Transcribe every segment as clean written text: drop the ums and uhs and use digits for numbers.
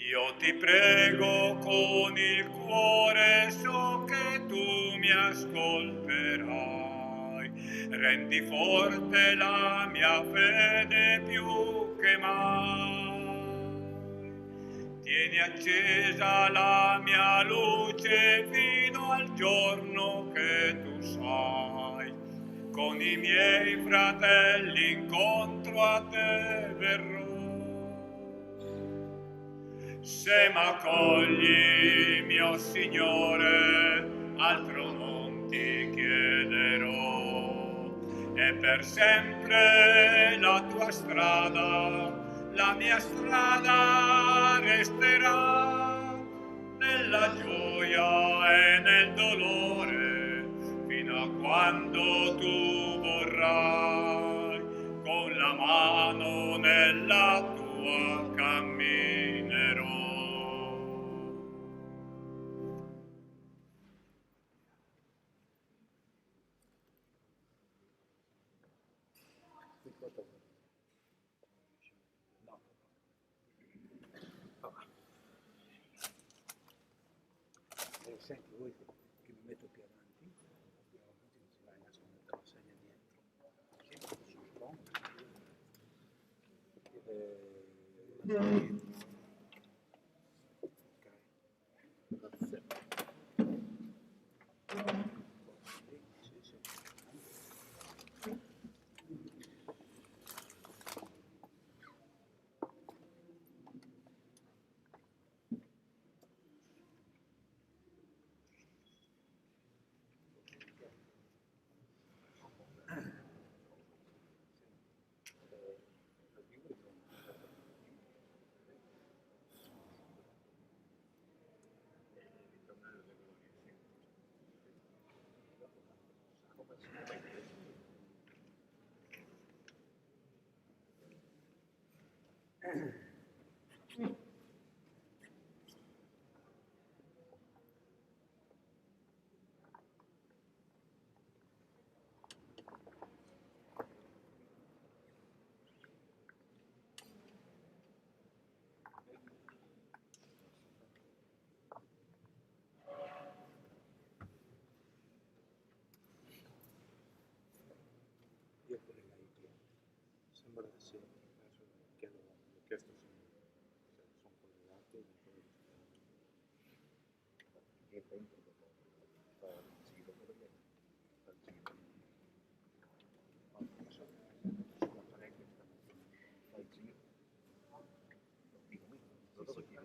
Io ti prego con il cuore, so che tu mi ascolterai. Rendi forte la mia fede più che mai. Tieni accesa la mia luce fino al giorno che tu sai. Con i miei fratelli incontro a te verrò. Se m'accogli, mio Signore, altro non ti chiederò. E per sempre la tua strada, la mia strada resterà, nella gioia e nel dolore, fino a quando tu vorrai, con la mano nella tua camminerò. Senti, vuoi che mi metto più avanti? Più avanti così vai a mettere la segna dietro. Sì, io pure l'aiuto. Sembra essere un caso che l'ho chiesto se sono collegati e dentro fa il giro perché fa il giro. Ma non so, sulla parete fa il giro. Dove giro?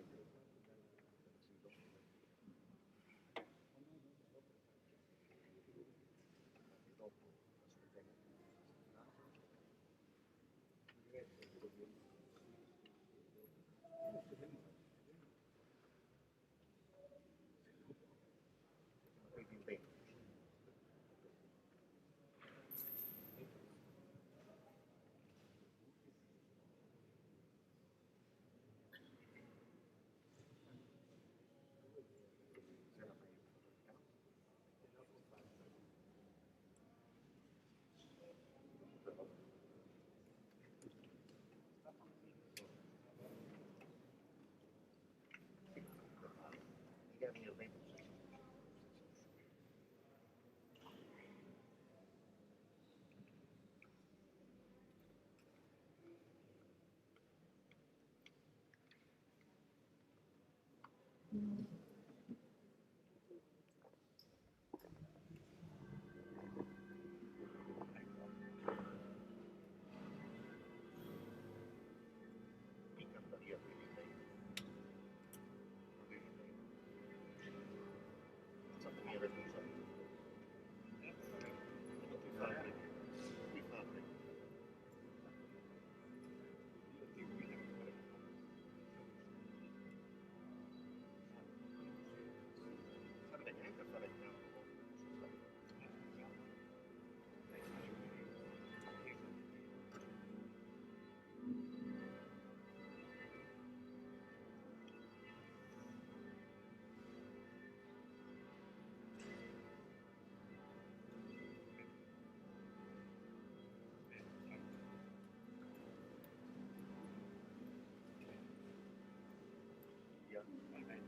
Alleluia.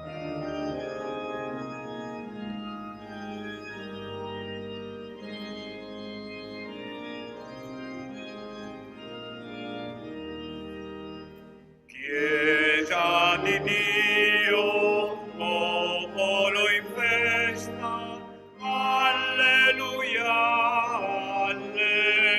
Amen. Chiesa di Dio, popolo in festa, alleluia, alleluia.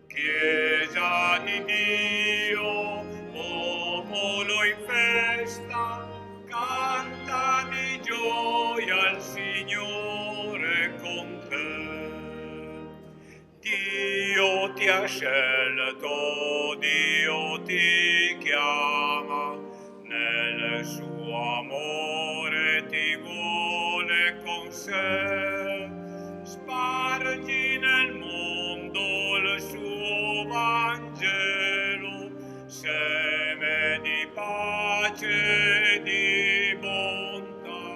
Chiesa di Dio, popolo in festa, canta di gioia al Signore con te. Dio ti ha scelto, Dio ti chiama, nel suo amore ti vuole con sé. Spargi nel mondo il suo Vangelo, seme di pace e di bontà.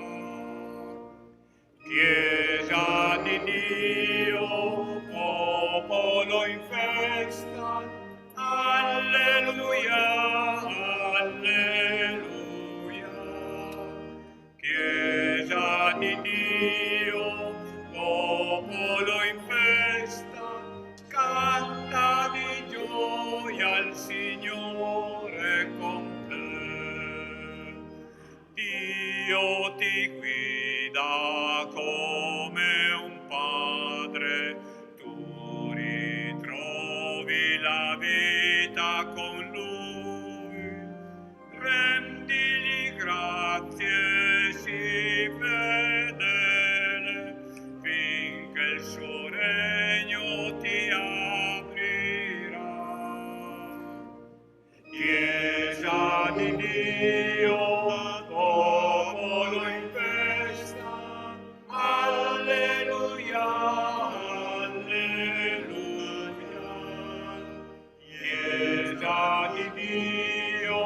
Chiesa di Dio, popolo in festa, alleluia, alleluia. Chiesa di Dio, popolo in festa, canta di gioia al Signore con te. Dio ti guida come un padre, tu ritrovi la vita con lui, rendigli grazie, sii fedele, finché il suo regno ti aprirà. Chiesa di Dio, popolo in festa, alleluia, alleluia. Chiesa di Dio,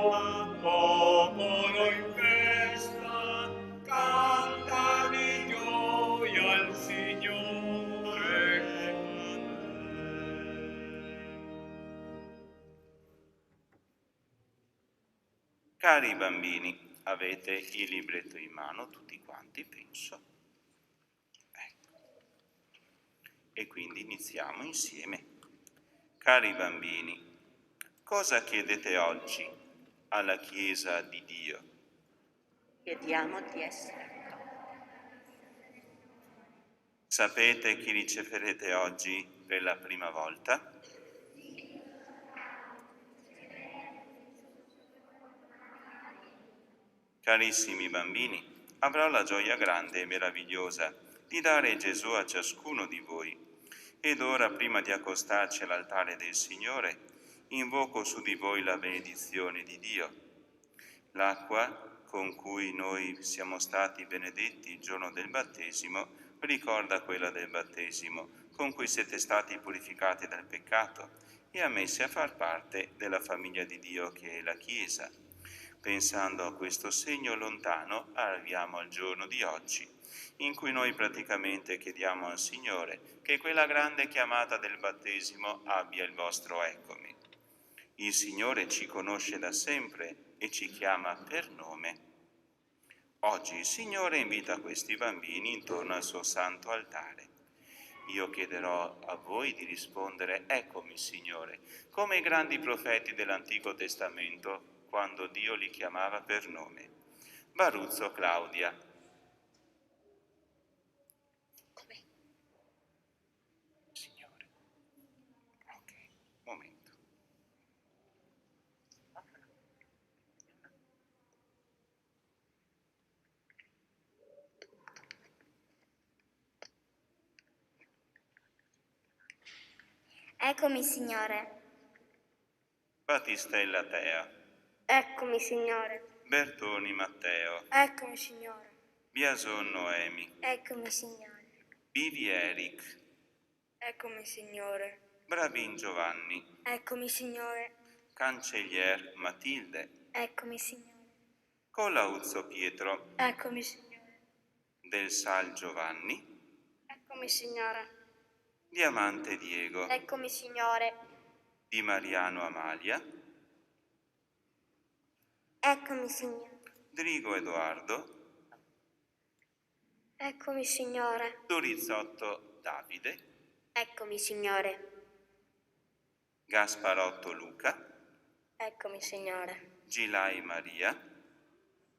popolo in festa, canta di gioia al Signore con te. Cari bambini, avete il libretto in mano, tutti quanti, penso. Ecco. E quindi iniziamo insieme. Cari bambini, cosa chiedete oggi alla Chiesa di Dio? Chiediamo di essere Sapete chi riceverete oggi per la prima volta? Carissimi bambini, avrò la gioia grande e meravigliosa di dare Gesù a ciascuno di voi. Ed ora, prima di accostarci all'altare del Signore, invoco su di voi la benedizione di Dio. L'acqua con cui noi siamo stati benedetti il giorno del battesimo ricorda quella del battesimo, con cui siete stati purificati dal peccato e ammessi a far parte della famiglia di Dio che è la Chiesa. Pensando a questo segno lontano, arriviamo al giorno di oggi, in cui noi praticamente chiediamo al Signore che quella grande chiamata del battesimo abbia il vostro eccomi. Il Signore ci conosce da sempre e ci chiama per nome. Oggi il Signore invita questi bambini intorno al suo santo altare. Io chiederò a voi di rispondere eccomi, Signore, come i grandi profeti dell'Antico Testamento quando Dio li chiamava per nome. Baruzzo Claudia. Signore. Ok, momento. Eccomi, Signore. Battistella Tea. Eccomi, Signore. Bertoni Matteo. Eccomi, Signore. Biason Noemi. Eccomi, Signore. Bivi Eric. Eccomi, Signore. Bravin Giovanni. Eccomi, Signore. Cancellier Matilde. Eccomi, Signore. Colauzzo Pietro. Eccomi, Signore. Del Sal Giovanni. Eccomi, Signore. Diamante Diego. Eccomi, Signore. Di Mariano Amalia. Eccomi, Signore. Drigo Edoardo, Eccomi, Signore. Dorizzotto Davide, Eccomi, Signore. Gasparotto Luca, Eccomi, Signore. Gilai Maria,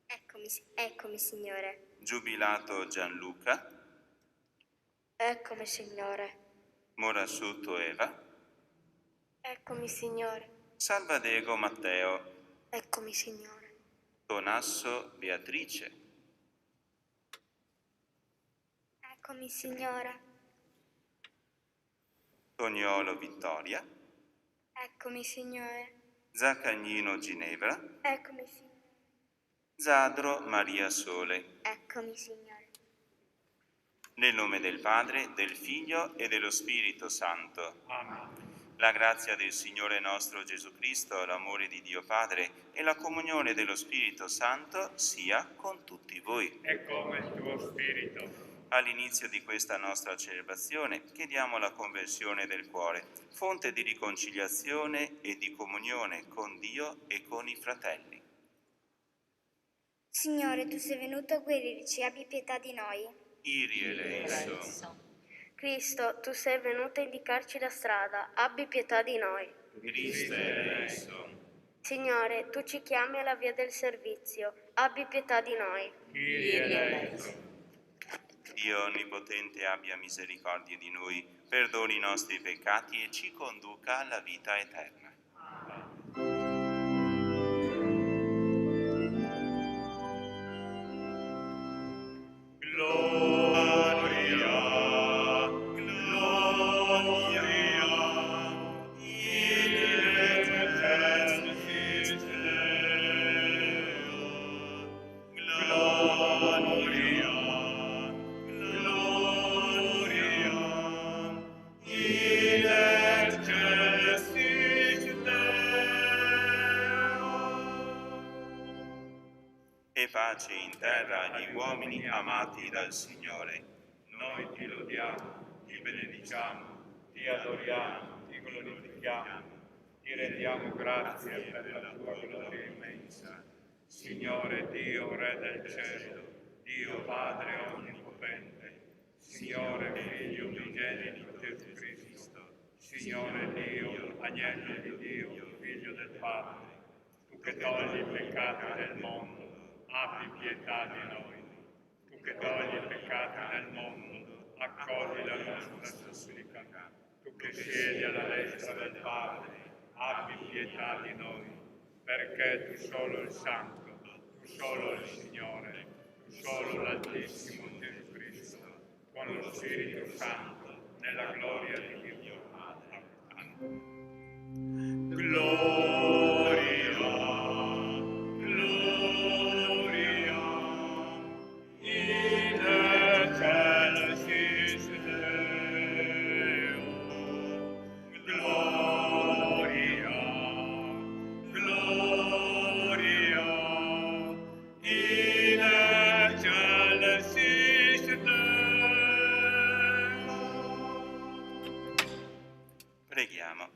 Eccomi, Signore. Giubilato Gianluca, Eccomi, Signore. Morassuto Eva, Eccomi, Signore. Salvadego Matteo, Eccomi, Signore. Tonasso Beatrice, Eccomi, Signore. Toniolo Vittoria, Eccomi, Signore. Zaccagnino Ginevra, Eccomi, Signore. Zadro Maria Sole. Eccomi, Signore. Nel nome del Padre, del Figlio e dello Spirito Santo. Amen. La grazia del Signore nostro Gesù Cristo, l'amore di Dio Padre e la comunione dello Spirito Santo sia con tutti voi. E come il tuo spirito. All'inizio di questa nostra celebrazione chiediamo la conversione del cuore, fonte di riconciliazione e di comunione con Dio e con i fratelli. Signore, tu sei venuto a guarirci, abbi pietà di noi. Irie eleison, Cristo, tu sei venuto a indicarci la strada, abbi pietà di noi. Christe eleison, Signore, tu ci chiami alla via del servizio, abbi pietà di noi. Kyrie eleison. Dio Onnipotente abbia misericordia di noi, perdoni i nostri peccati e ci conduca alla vita eterna. Gloria, gloria, in excelsis Deo. Gloria, gloria, in excelsis Deo. E pace in terra agli uomini amati dal Signore. Noi ti lodiamo, ti benediciamo, ti adoriamo, ti glorifichiamo, ti rendiamo grazie per la tua gloria immensa. Signore Dio, Re del cielo, Dio Padre onnipotente, Signore Figlio unigenito Gesù Cristo, Signore Dio, Agnello di Dio, Figlio del Padre, tu che togli i peccati del mondo, abbi pietà di noi. Tu che togli i peccati del mondo, accogli la nostra supplica. Tu che siedi alla destra del Padre, abbi pietà di noi, perché tu solo il Santo, tu solo il Signore, tu solo l'Altissimo Gesù Cristo, con lo Spirito Santo, nella gloria di Dio Padre. Amen. Gloria, gloria, in excelsis Deo. Gloria, gloria, in excelsis Deo. Preghiamo.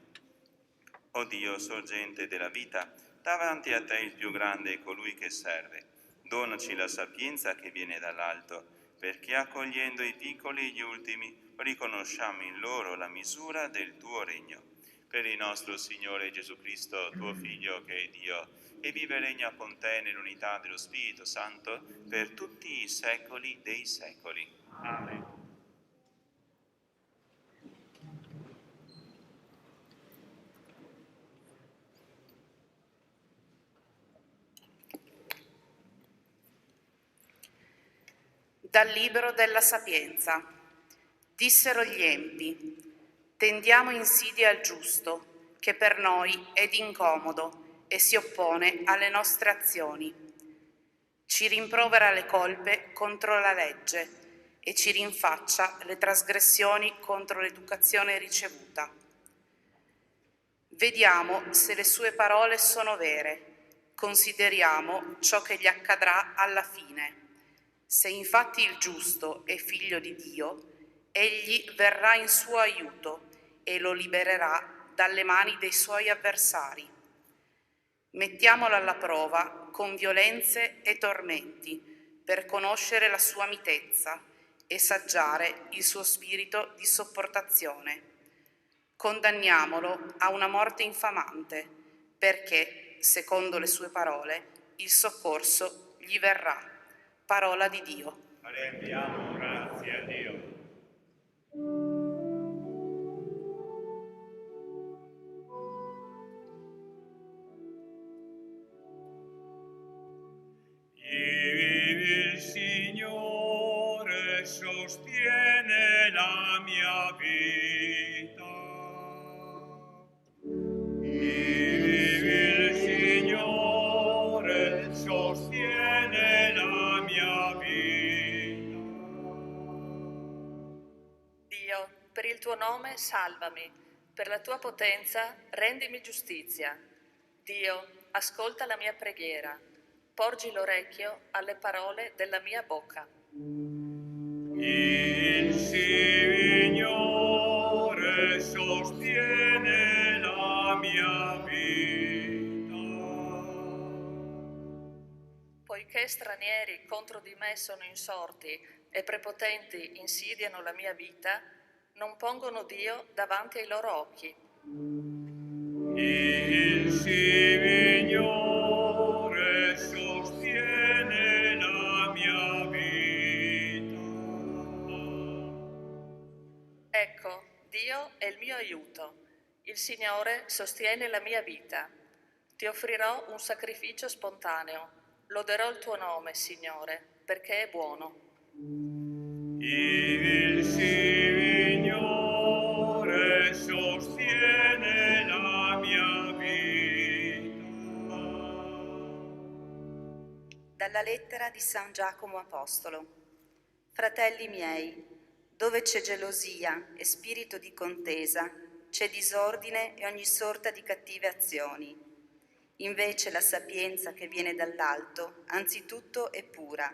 O Dio, sorgente della vita, davanti a te il più grande è colui che serve. Donaci la sapienza che viene dall'alto, perché accogliendo i piccoli e gli ultimi, riconosciamo in loro la misura del tuo regno. Per il nostro Signore Gesù Cristo, tuo Figlio, che è Dio, e vive e regna con te nell'unità dello Spirito Santo, per tutti i secoli dei secoli. Amen. Dal Libro della Sapienza. Dissero gli empi: tendiamo insidia al giusto, che per noi è incomodo e si oppone alle nostre azioni. Ci rimprovera le colpe contro la legge e ci rinfaccia le trasgressioni contro l'educazione ricevuta. Vediamo se le sue parole sono vere, consideriamo ciò che gli accadrà alla fine. Se infatti il giusto è figlio di Dio, egli verrà in suo aiuto e lo libererà dalle mani dei suoi avversari. Mettiamolo alla prova con violenze e tormenti per conoscere la sua mitezza e saggiare il suo spirito di sopportazione. Condanniamolo a una morte infamante, perché, secondo le sue parole, il soccorso gli verrà. Parola di Dio. Rendiamo grazie a Dio. Il Signore sostiene la mia vita. Il Signore sostiene la mia vita. Dio, per il tuo nome salvami, per la tua potenza rendimi giustizia. Dio, ascolta la mia preghiera, porgi l'orecchio alle parole della mia bocca. Il Signore sostiene la mia vita. Poiché stranieri contro di me sono insorti e prepotenti insidiano la mia vita, non pongono Dio davanti ai loro occhi. Il Signore sostiene la mia vita. Ecco, Dio è il mio aiuto. Il Signore sostiene la mia vita. Ti offrirò un sacrificio spontaneo. Loderò il tuo nome, Signore, perché è buono. Il Signore sostiene la mia vita. Dalla lettera di San Giacomo Apostolo. Fratelli miei, dove c'è gelosia e spirito di contesa, c'è disordine e ogni sorta di cattive azioni. Invece la sapienza che viene dall'alto, anzitutto è pura,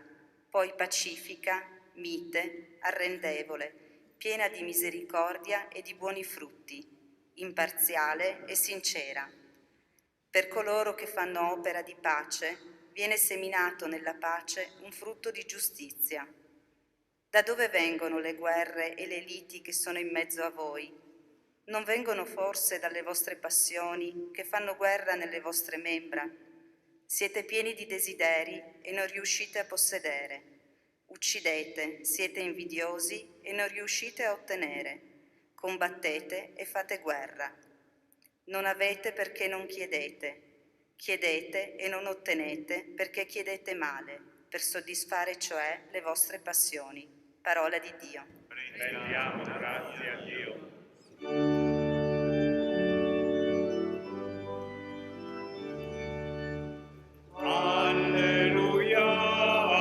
poi pacifica, mite, arrendevole, piena di misericordia e di buoni frutti, imparziale e sincera. Per coloro che fanno opera di pace, viene seminato nella pace un frutto di giustizia. Da dove vengono le guerre e le liti che sono in mezzo a voi? Non vengono forse dalle vostre passioni che fanno guerra nelle vostre membra? Siete pieni di desideri e non riuscite a possedere. Uccidete, siete invidiosi e non riuscite a ottenere. Combattete e fate guerra. Non avete perché non chiedete. Chiedete e non ottenete perché chiedete male, per soddisfare cioè le vostre passioni. Parola di Dio. Rendiamo grazie a Dio. Alleluia,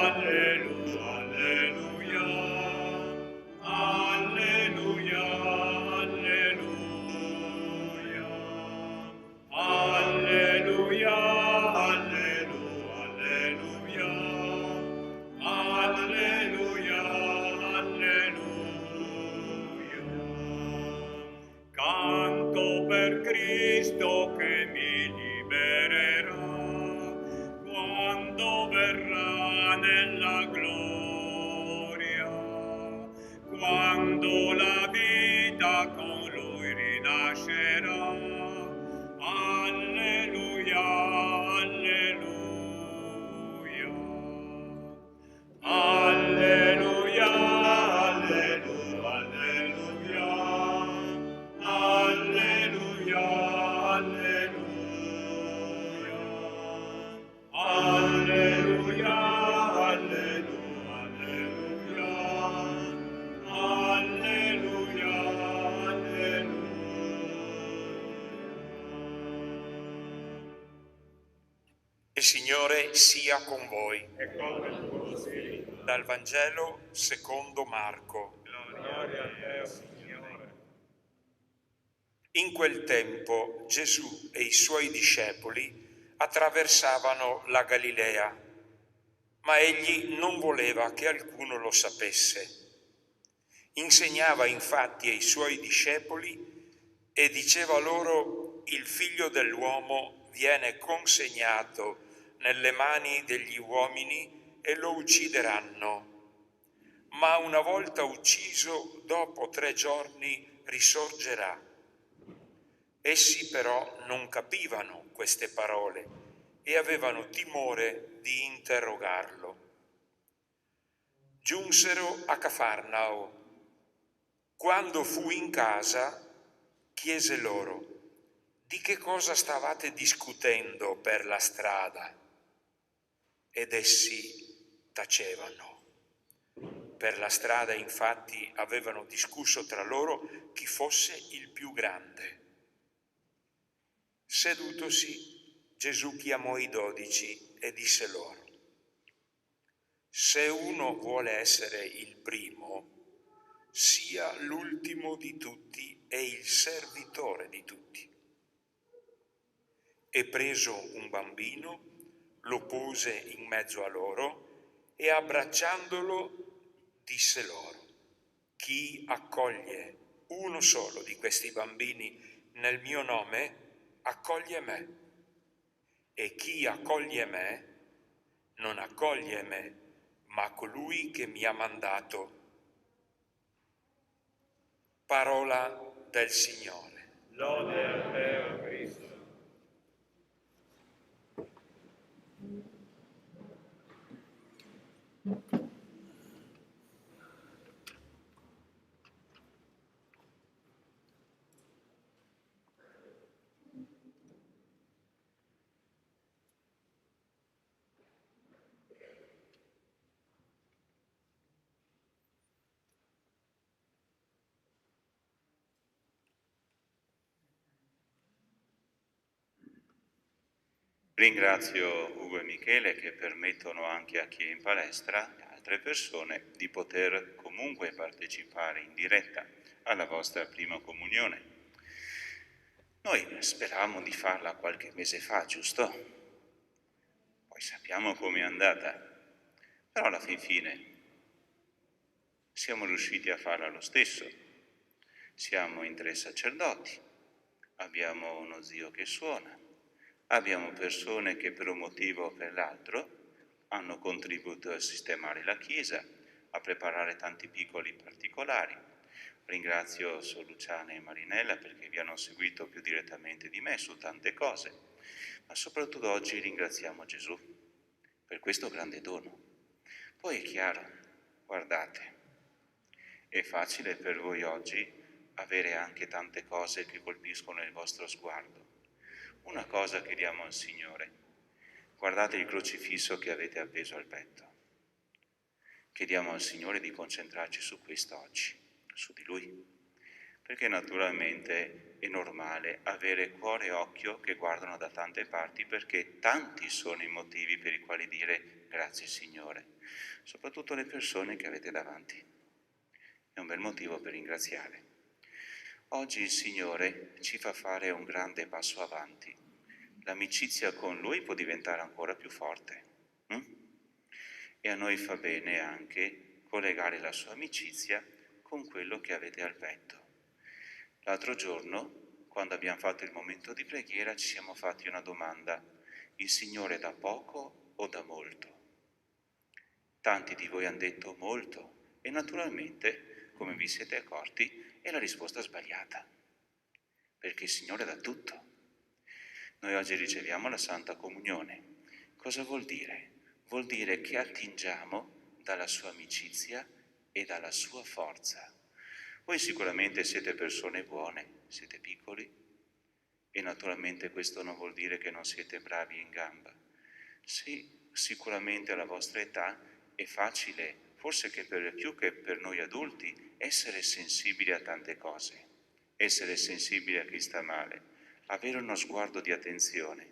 alleluia, alleluia, alleluia, alleluia, alleluia, alleluia, alleluia, alleluia. Canto per Cristo che mi libererà quando verrà nella gloria, quando la vita con lui rinascerà. Alleluia, alleluia, alleluia, alleluia, alleluia, alleluia, alleluia, alleluia, Il Signore sia con voi. e con il tuo spirito. Dal Vangelo secondo Marco. Gloria a te, Signore. In quel tempo Gesù e i suoi discepoli attraversavano la Galilea, ma egli non voleva che alcuno lo sapesse. Insegnava infatti ai suoi discepoli e diceva loro: il Figlio dell'uomo viene consegnato nelle mani degli uomini e lo uccideranno. Ma una volta ucciso, dopo 3 giorni risorgerà. Essi però non capivano queste parole e avevano timore di interrogarlo. Giunsero a Cafarnao. Quando fu in casa, chiese loro: di che cosa stavate discutendo per la strada? Ed essi tacevano. Per la strada, infatti, avevano discusso tra loro chi fosse il più grande. Sedutosi, Gesù chiamò i 12 e disse loro: se uno vuole essere il primo, sia l'ultimo di tutti e il servitore di tutti. E preso un bambino, lo pose in mezzo a loro e abbracciandolo disse loro: chi accoglie uno solo di questi bambini nel mio nome, accoglie me. E chi accoglie me, non accoglie me, ma colui che mi ha mandato. Parola del Signore. Lode a te, o Cristo. Ringrazio Ugo e Michele che permettono anche a chi è in palestra e altre persone di poter comunque partecipare in diretta alla vostra prima comunione. Noi speravamo di farla qualche mese fa, giusto? Poi sappiamo com'è andata, però alla fine siamo riusciti a farla lo stesso. Siamo in 3 sacerdoti, abbiamo uno zio che suona, abbiamo persone che per un motivo o per l'altro hanno contribuito a sistemare la Chiesa, a preparare tanti piccoli particolari. Ringrazio Sor Luciana e Marinella perché vi hanno seguito più direttamente di me su tante cose, ma soprattutto oggi ringraziamo Gesù per questo grande dono. Poi è chiaro, guardate, è facile per voi oggi avere anche tante cose che colpiscono il vostro sguardo. Una cosa chiediamo al Signore: guardate il crocifisso che avete appeso al petto. Chiediamo al Signore di concentrarci su questo oggi, su di Lui, perché naturalmente è normale avere cuore e occhio che guardano da tante parti, perché tanti sono i motivi per i quali dire grazie Signore, soprattutto le persone che avete davanti. È un bel motivo per ringraziare. Oggi il Signore ci fa fare un grande passo avanti. L'amicizia con Lui può diventare ancora più forte. E a noi fa bene anche collegare la sua amicizia con quello che avete al petto. L'altro giorno, quando abbiamo fatto il momento di preghiera, ci siamo fatti una domanda: il Signore da poco o da molto? Tanti di voi hanno detto molto e naturalmente, come vi siete accorti, è la risposta sbagliata, perché il Signore dà tutto. Noi oggi riceviamo la Santa Comunione. Cosa vuol dire? Vuol dire che attingiamo dalla sua amicizia e dalla sua forza. Voi sicuramente siete persone buone, siete piccoli e naturalmente questo non vuol dire che non siete bravi in gamba. Sì, sicuramente alla vostra età è facile, forse che più che per noi adulti, essere sensibili a tante cose, essere sensibili a chi sta male, avere uno sguardo di attenzione.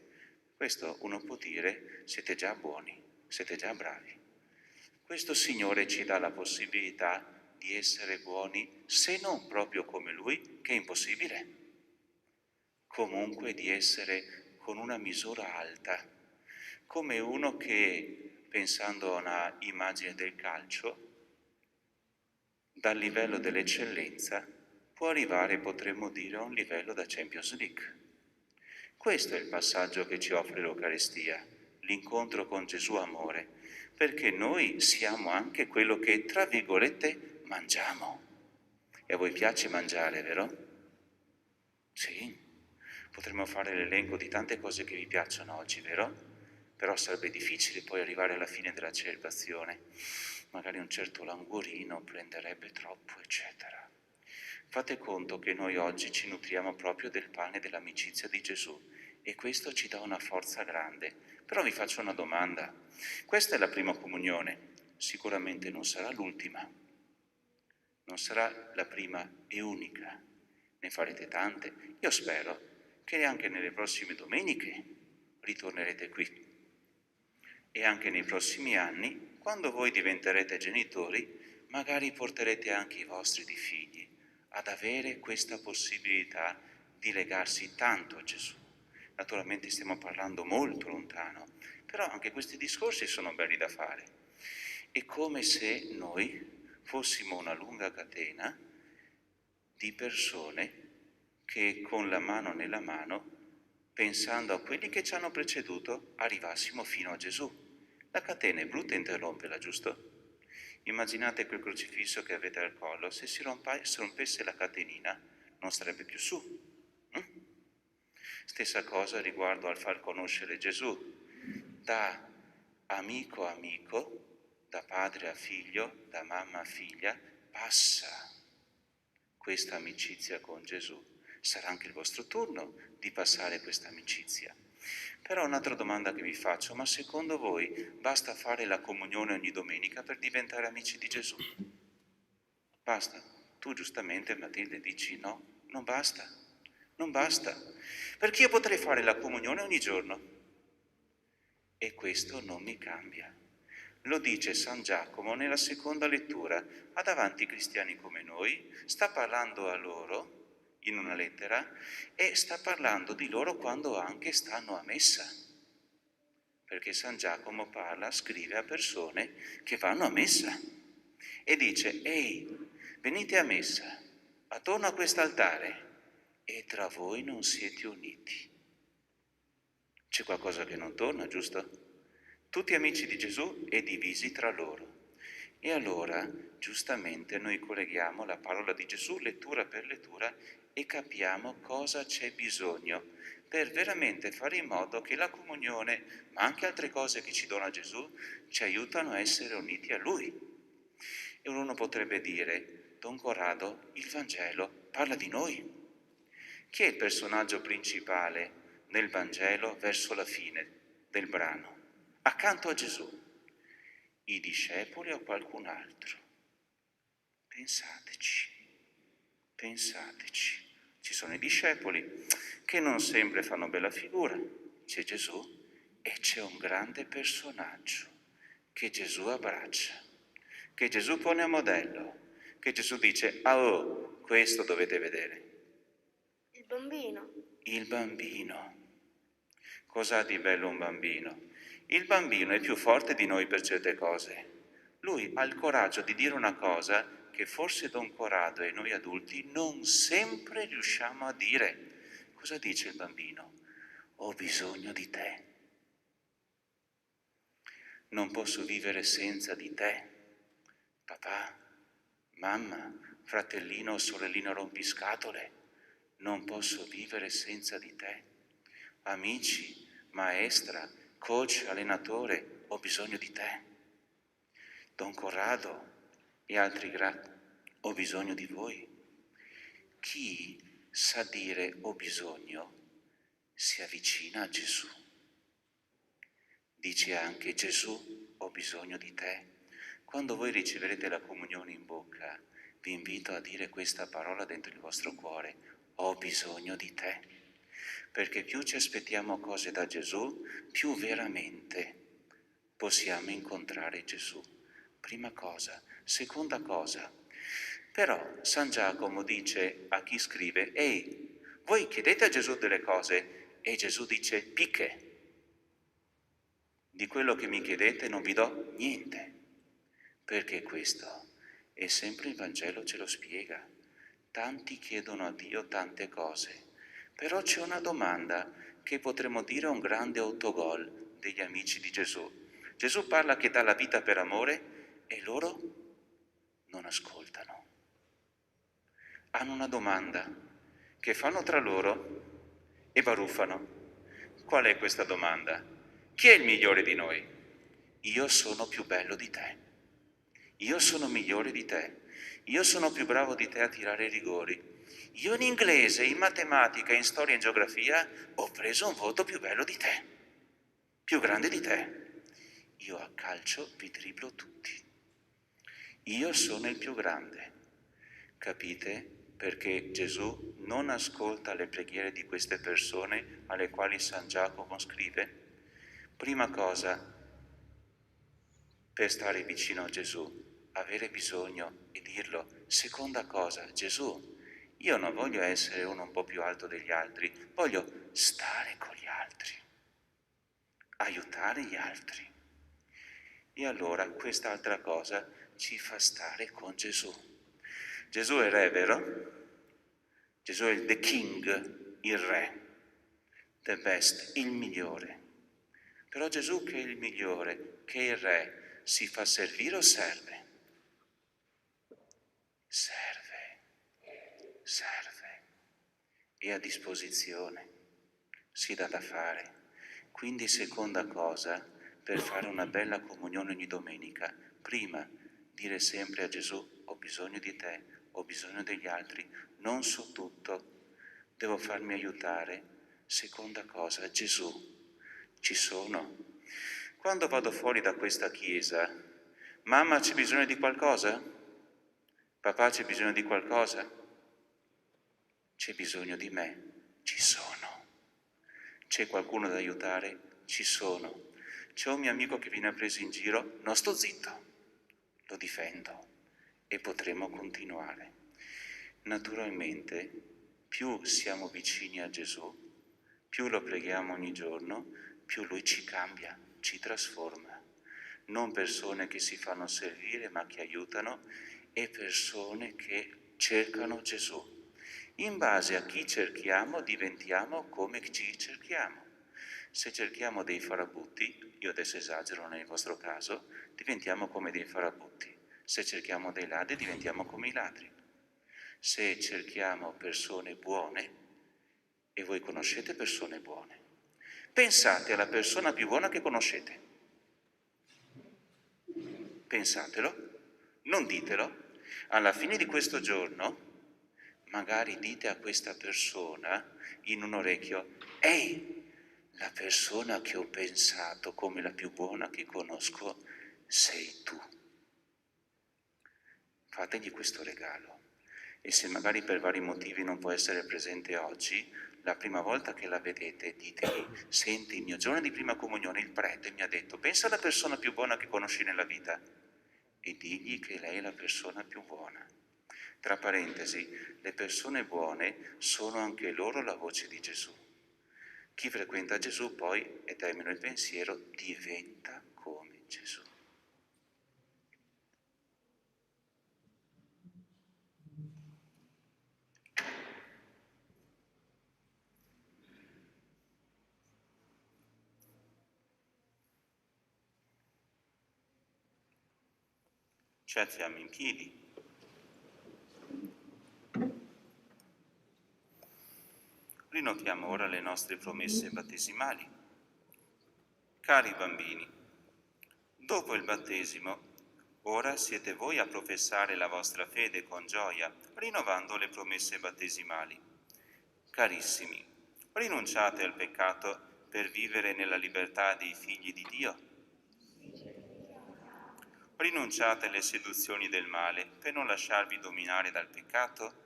Questo uno può dire: siete già buoni, siete già bravi. Questo Signore ci dà la possibilità di essere buoni, se non proprio come Lui, che è impossibile, comunque di essere con una misura alta, come uno che, pensando a una immagine del calcio, dal livello dell'eccellenza può arrivare, potremmo dire, a un livello da Champions League. Questo è il passaggio che ci offre l'Eucaristia, l'incontro con Gesù amore, perché noi siamo anche quello che, tra virgolette, mangiamo. E a voi piace mangiare, vero? Sì. Potremmo fare l'elenco di tante cose che vi piacciono oggi, vero? Però sarebbe difficile poi arrivare alla fine della celebrazione. Magari un certo languorino prenderebbe troppo, eccetera. Fate conto che noi oggi ci nutriamo proprio del pane dell'amicizia di Gesù e questo ci dà una forza grande. Però vi faccio una domanda. Questa è la prima comunione, sicuramente non sarà l'ultima, non sarà la prima e unica. Ne farete tante. Io spero che anche nelle prossime domeniche ritornerete qui. E anche nei prossimi anni, quando voi diventerete genitori, magari porterete anche i vostri figli ad avere questa possibilità di legarsi tanto a Gesù. Naturalmente stiamo parlando molto lontano, però anche questi discorsi sono belli da fare. È come se noi fossimo una lunga catena di persone che con la mano nella mano, pensando a quelli che ci hanno preceduto, arrivassimo fino a Gesù. La catena è brutta interromperla, giusto? Immaginate quel crocifisso che avete al collo, se si rompesse la catenina non starebbe più su. Stessa cosa riguardo al far conoscere Gesù. Da amico a amico, da padre a figlio, da mamma a figlia, passa questa amicizia con Gesù. Sarà anche il vostro turno di passare questa amicizia. Però un'altra domanda che vi faccio, ma secondo voi basta fare la comunione ogni domenica per diventare amici di Gesù? Basta? Tu giustamente, Matilde, dici no, non basta, non basta, perché io potrei fare la comunione ogni giorno e questo non mi cambia. Lo dice San Giacomo nella seconda lettura, ha davanti cristiani come noi, sta parlando a loro in una lettera e sta parlando di loro quando anche stanno a messa. Perché San Giacomo scrive a persone che vanno a messa e dice: ehi, venite a messa, attorno a quest'altare e tra voi non siete uniti. C'è qualcosa che non torna, giusto? Tutti amici di Gesù e divisi tra loro. E allora, giustamente, noi colleghiamo la parola di Gesù lettura per lettura e capiamo cosa c'è bisogno per veramente fare in modo che la comunione, ma anche altre cose che ci dona Gesù, ci aiutano a essere uniti a Lui. E uno potrebbe dire: Don Corrado, il Vangelo parla di noi. Chi è il personaggio principale nel Vangelo verso la fine del brano? Accanto a Gesù, i discepoli o qualcun altro? Pensateci. Ci sono i discepoli che non sempre fanno bella figura, c'è Gesù e c'è un grande personaggio che Gesù abbraccia, che Gesù pone a modello, che Gesù dice: oh, questo dovete vedere. Il bambino. Il bambino. Cos'ha di bello un bambino? Il bambino è più forte di noi per certe cose. Lui ha il coraggio di dire una cosa che forse Don Corrado e noi adulti non sempre riusciamo a dire. Cosa dice il bambino? Ho bisogno di te. Non posso vivere senza di te. Papà, mamma, fratellino o sorellina rompiscatole, non posso vivere senza di te. Amici, maestra, coach, allenatore, ho bisogno di te. Don Corrado e altri ho bisogno di voi. Chi sa dire ho bisogno si avvicina a Gesù. Dice anche: Gesù, ho bisogno di te. Quando voi riceverete la comunione in bocca, vi invito a dire questa parola dentro il vostro cuore: ho bisogno di te. Perché più ci aspettiamo cose da Gesù, più veramente possiamo incontrare Gesù. Prima cosa. Seconda cosa, però San Giacomo dice a chi scrive: ehi, voi chiedete a Gesù delle cose e Gesù dice: picche. Di quello che mi chiedete non vi do niente. Perché questo? E sempre il Vangelo ce lo spiega. Tanti chiedono a Dio tante cose, però c'è una domanda che potremmo dire un grande autogol degli amici di Gesù. Gesù parla che dà la vita per amore e loro non ascoltano. Hanno una domanda che fanno tra loro e baruffano. Qual è questa domanda? Chi è il migliore di noi? Io sono più bello di te. Io sono migliore di te. Io sono più bravo di te a tirare i rigori. Io in inglese, in matematica, in storia e in geografia ho preso un voto più bello di te, più grande di te. Io a calcio vi dribblo tutti. Io sono il più grande. Capite perché Gesù non ascolta le preghiere di queste persone alle quali San Giacomo scrive? Prima cosa, per stare vicino a Gesù, avere bisogno e dirlo. Seconda cosa, Gesù, io non voglio essere uno un po' più alto degli altri, voglio stare con gli altri, aiutare gli altri. E allora quest'altra cosa ci fa stare con Gesù. Gesù è re, vero? Gesù è the king, il re, the best, il migliore. Però Gesù che è il migliore, che è il re, si fa servire o serve? Serve. È a disposizione, si dà da fare. Quindi seconda cosa, per fare una bella comunione ogni domenica, prima dire sempre a Gesù, ho bisogno di te, ho bisogno degli altri, non so tutto, devo farmi aiutare. Seconda cosa, Gesù, ci sono. Quando vado fuori da questa chiesa, mamma c'è bisogno di qualcosa? Papà c'è bisogno di qualcosa? C'è bisogno di me? Ci sono. C'è qualcuno da aiutare? Ci sono. C'è un mio amico che viene preso in giro? Non sto zitto, lo difendo e potremo continuare. Naturalmente, più siamo vicini a Gesù, più lo preghiamo ogni giorno, più Lui ci cambia, ci trasforma. Non persone che si fanno servire ma che aiutano, e persone che cercano Gesù. In base a chi cerchiamo diventiamo come ci cerchiamo. Se cerchiamo dei farabutti, io adesso esagero nel vostro caso, diventiamo come dei farabutti. Se cerchiamo dei ladri diventiamo come i ladri. Se cerchiamo persone buone, e voi conoscete persone buone, pensate alla persona più buona che conoscete. Pensatelo, non ditelo. Alla fine di questo giorno, magari dite a questa persona in un orecchio, ehi, la persona che ho pensato come la più buona che conosco sei tu. Fategli questo regalo. E se magari per vari motivi non può essere presente oggi, la prima volta che la vedete ditegli, senti, il mio giorno di prima comunione il prete mi ha detto, pensa alla persona più buona che conosci nella vita e digli che lei è la persona più buona. Tra parentesi, le persone buone sono anche loro la voce di Gesù. Chi frequenta Gesù poi, e termino il pensiero, diventa come Gesù. Ci alziamo in piedi. Rinnoviamo ora le nostre promesse battesimali. Cari bambini, dopo il battesimo, ora siete voi a professare la vostra fede con gioia, rinnovando le promesse battesimali. Carissimi, rinunciate al peccato per vivere nella libertà dei figli di Dio. Rinunciate alle seduzioni del male per non lasciarvi dominare dal peccato.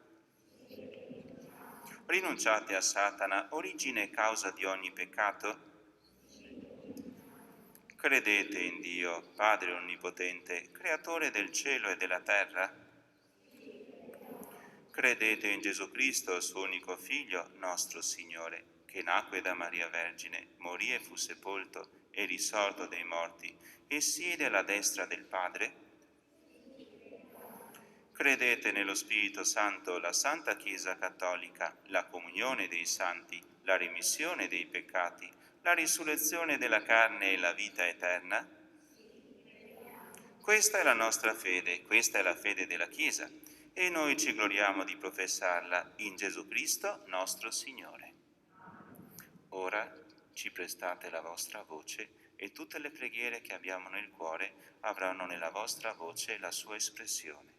Rinunciate a Satana, origine e causa di ogni peccato. Credete in Dio, Padre Onnipotente, Creatore del cielo e della terra. Credete in Gesù Cristo, suo unico Figlio, nostro Signore, che nacque da Maria Vergine, morì e fu sepolto, e risorto dai morti, e siede alla destra del Padre. Credete nello Spirito Santo, la Santa Chiesa Cattolica, la comunione dei santi, la rimissione dei peccati, la risurrezione della carne e la vita eterna? Questa è la nostra fede, questa è la fede della Chiesa, e noi ci gloriamo di professarla in Gesù Cristo, nostro Signore. Ora ci prestate la vostra voce e tutte le preghiere che abbiamo nel cuore avranno nella vostra voce la sua espressione.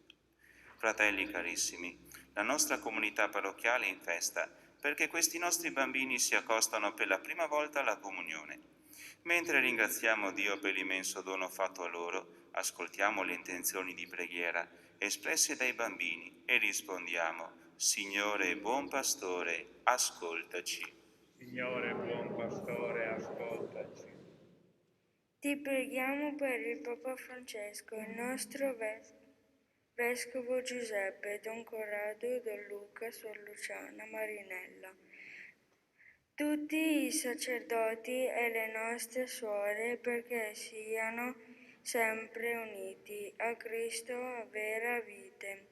Fratelli carissimi, la nostra comunità parrocchiale è in festa perché questi nostri bambini si accostano per la prima volta alla comunione. Mentre ringraziamo Dio per l'immenso dono fatto a loro, ascoltiamo le intenzioni di preghiera espresse dai bambini e rispondiamo: Signore buon pastore, ascoltaci. Signore buon pastore, ascoltaci. Ti preghiamo per il Papa Francesco, il nostro Vescovo Giuseppe, Don Corrado, Don Luca, Sor Luciana, Marinella, tutti i sacerdoti e le nostre suore perché siano sempre uniti a Cristo a vera vite,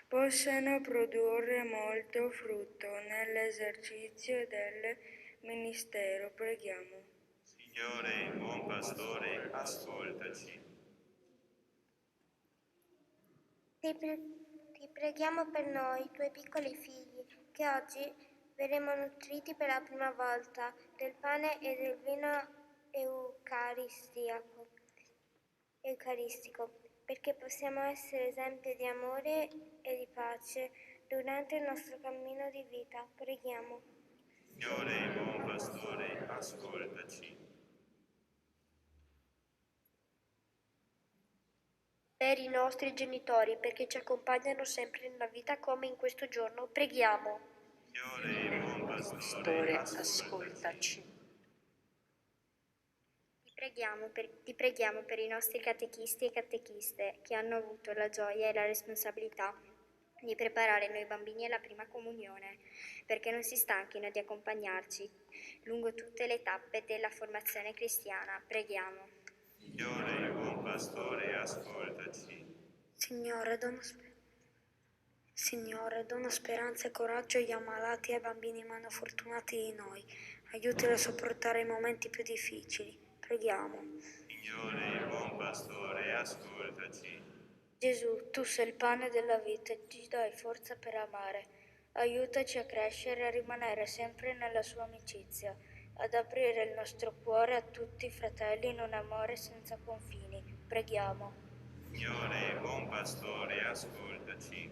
possano produrre molto frutto nell'esercizio del ministero. Preghiamo. Signore buon pastore, ascoltaci. Ti preghiamo per noi, tuoi piccoli figli, che oggi verremo nutriti per la prima volta del pane e del vino eucaristico, perché possiamo essere esempio di amore e di pace durante il nostro cammino di vita. Preghiamo. Signore buon pastore, ascoltaci. Per i nostri genitori, perché ci accompagnano sempre nella vita come in questo giorno. Preghiamo. Signore buon Pastore, ascoltaci. Ti preghiamo per i nostri catechisti e catechiste che hanno avuto la gioia e la responsabilità di preparare noi bambini alla prima comunione, perché non si stanchino di accompagnarci lungo tutte le tappe della formazione cristiana. Preghiamo. Signore buon pastore, ascoltaci. Signore, dona speranza e coraggio agli ammalati e ai bambini meno fortunati di noi. Aiutali a sopportare i momenti più difficili. Preghiamo. Signore buon pastore, ascoltaci. Gesù, tu sei il pane della vita e ci dai forza per amare. Aiutaci a crescere e a rimanere sempre nella sua amicizia, ad aprire il nostro cuore a tutti i fratelli in un amore senza confini. Preghiamo. Signore buon pastore, ascoltaci.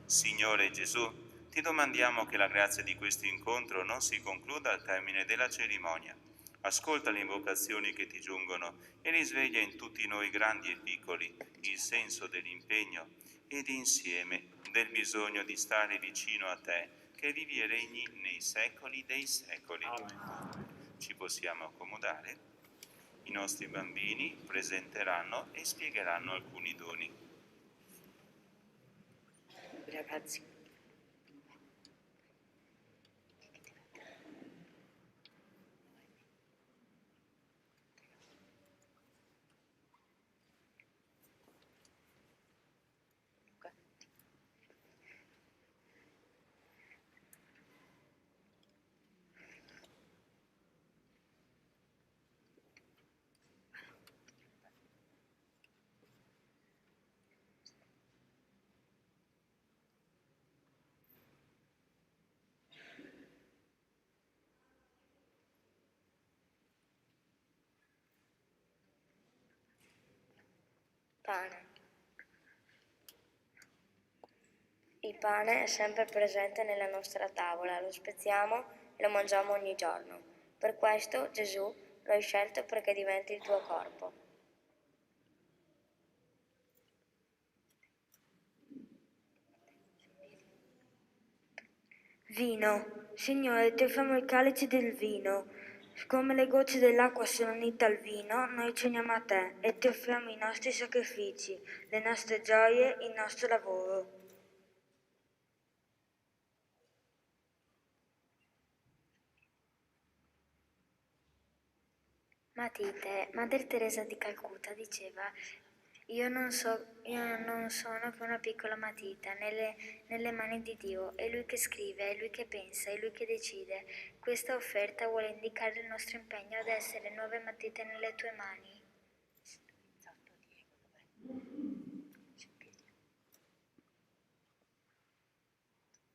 Signore Gesù, ti domandiamo che la grazia di questo incontro non si concluda al termine della cerimonia. Ascolta le invocazioni che ti giungono e risveglia in tutti noi grandi e piccoli il senso dell'impegno ed insieme del bisogno di stare vicino a te, che vivi e regni nei secoli dei secoli. Ci possiamo accomodare? I nostri bambini presenteranno e spiegheranno alcuni doni. Ragazzi. Pane. Il pane è sempre presente nella nostra tavola, lo spezziamo e lo mangiamo ogni giorno. Per questo, Gesù, lo hai scelto perché diventi il tuo corpo. Vino. Signore, ti offriamo il calice del vino. Come le gocce dell'acqua sono unite al vino, noi ci uniamo a te e ti offriamo i nostri sacrifici, le nostre gioie, il nostro lavoro. Matite, Madre Teresa di Calcutta diceva: Io non sono che una piccola matita nelle mani di Dio. È Lui che scrive, è Lui che pensa, è Lui che decide. Questa offerta vuole indicare il nostro impegno ad essere nuove matite nelle tue mani.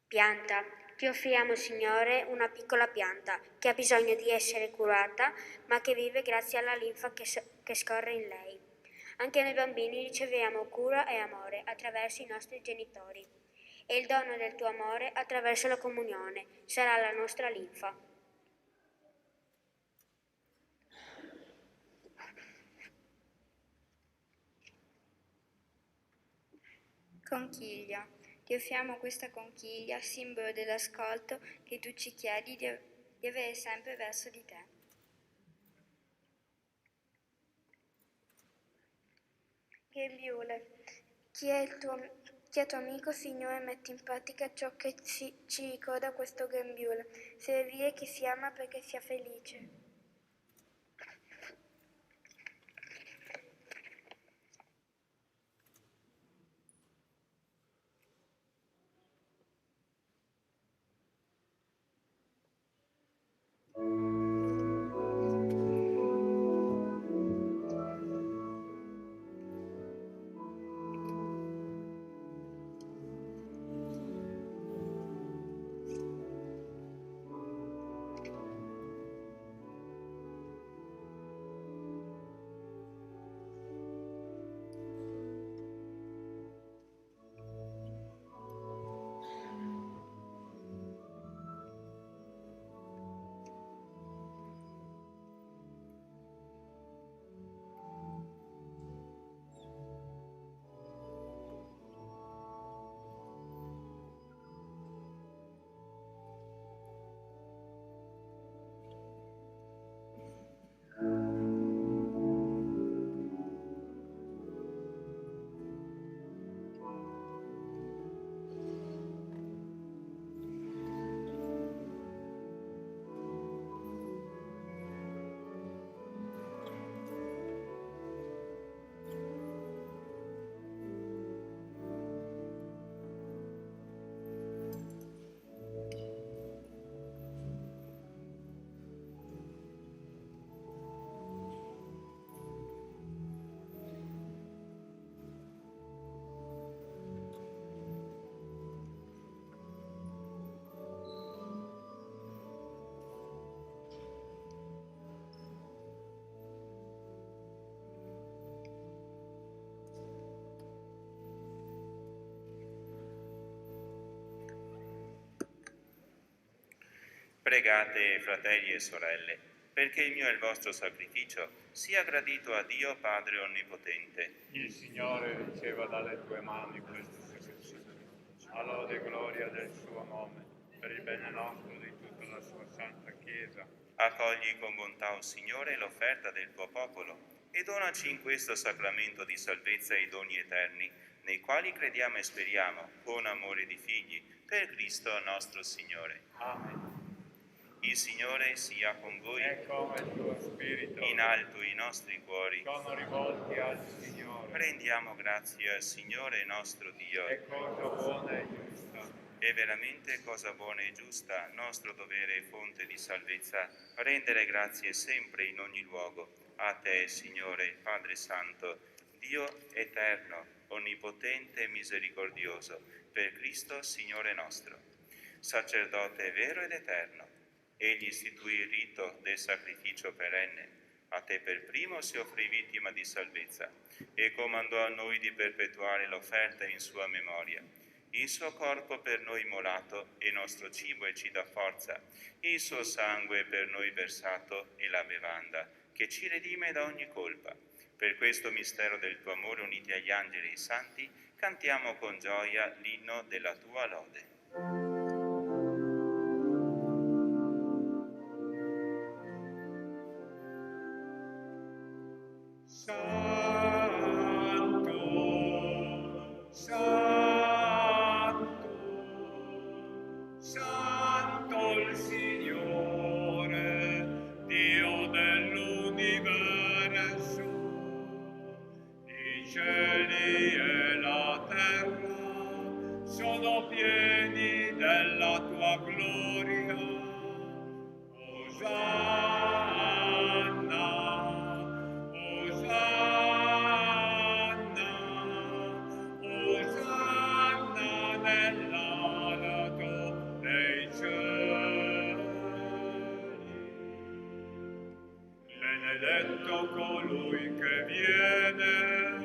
Pianta. Ti offriamo, Signore, una piccola pianta che ha bisogno di essere curata, ma che vive grazie alla linfa che scorre in lei. Anche noi bambini riceviamo cura e amore attraverso i nostri genitori. E il dono del tuo amore attraverso la comunione sarà la nostra linfa. Conchiglia. Ti offriamo questa conchiglia, simbolo dell'ascolto che tu ci chiedi di avere sempre verso di te. Grembiule. Chi è tuo amico, Signore, metti in pratica ciò che ci ricorda questo grembiule. Servire chi si ama perché sia felice. Pregate, fratelli e sorelle, perché il mio e il vostro sacrificio sia gradito a Dio Padre Onnipotente. Il Signore riceva dalle tue mani questo sacrificio, a lode e gloria del suo nome, per il bene nostro e di tutta la sua santa Chiesa. Accogli con bontà, o Signore, l'offerta del tuo popolo e donaci in questo sacramento di salvezza i doni eterni, nei quali crediamo e speriamo, con amore di figli, per Cristo nostro Signore. Amen. Il Signore sia con voi. E come il tuo spirito. In alto i nostri cuori Sono rivolti al Signore. rendiamo grazie al Signore nostro Dio. È cosa buona e giusta. È veramente cosa buona e giusta, nostro dovere e fonte di salvezza, rendere grazie sempre in ogni luogo a te, Signore, Padre Santo, Dio eterno, onnipotente e misericordioso, per Cristo, Signore nostro. Sacerdote vero ed eterno, egli istituì il rito del sacrificio perenne. A te per primo si offrì vittima di salvezza e comandò a noi di perpetuare l'offerta in sua memoria. Il suo corpo per noi molato è nostro cibo e ci dà forza, il suo sangue per noi versato è la bevanda che ci redime da ogni colpa. Per questo mistero del tuo amore, uniti agli angeli e ai santi, cantiamo con gioia l'inno della tua lode. Santo, Santo, Santo il Signore, Dio dell'universo. Il cieli e la terra sono pieni della tua gloria. Osanna, Osanna, Osanna nell'alto dei cieli. Benedetto colui che viene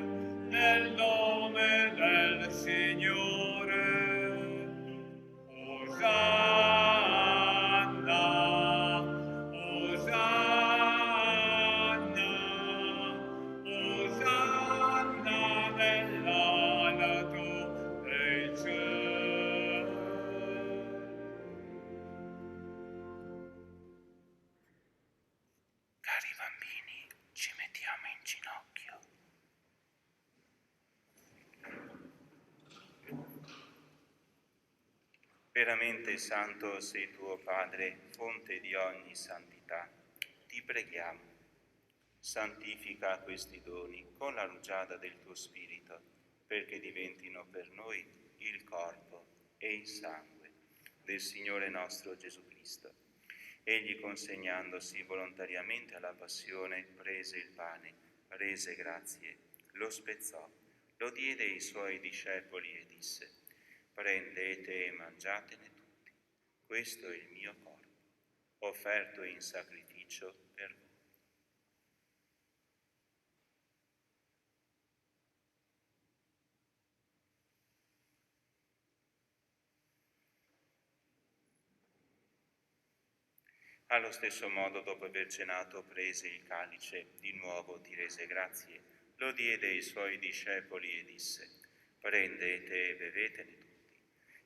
nel nome del Signore. Osanna, Osanna, Osanna nell'alto dei cieli. Cari bambini, ci mettiamo in ginocchio. Veramente santo sei tuo Padre, fonte di ogni santità. Ti preghiamo, santifica questi doni con la rugiada del tuo Spirito, perché diventino per noi il corpo e il sangue del Signore nostro Gesù Cristo. Egli, consegnandosi volontariamente alla passione, prese il pane, rese grazie, lo spezzò, lo diede ai suoi discepoli e disse: prendete e mangiatene tutti, questo è il mio corpo, offerto in sacrificio per voi. Allo stesso modo, dopo aver cenato, prese il calice, di nuovo ti rese grazie, lo diede ai suoi discepoli e disse: prendete e bevetene tutti,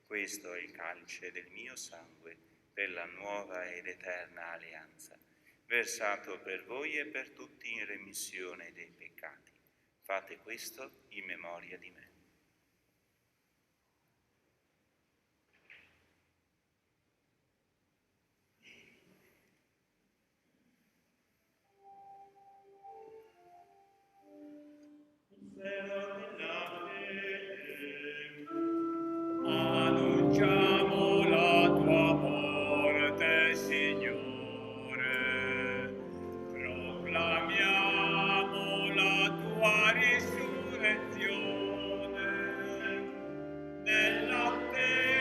questo è il calice del mio sangue, per la nuova ed eterna alleanza, versato per voi e per tutti in remissione dei peccati. Fate questo in memoria di me. Annunciamo la tua morte, Signore, proclamiamo la tua risurrezione, nell'attesa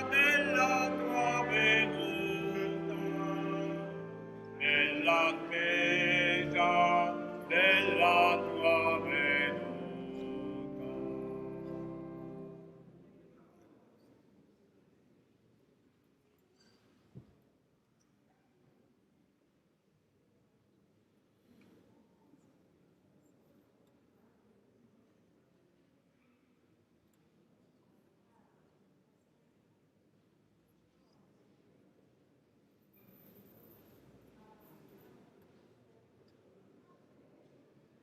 della tua venuta, nell'attesa della tua venuta.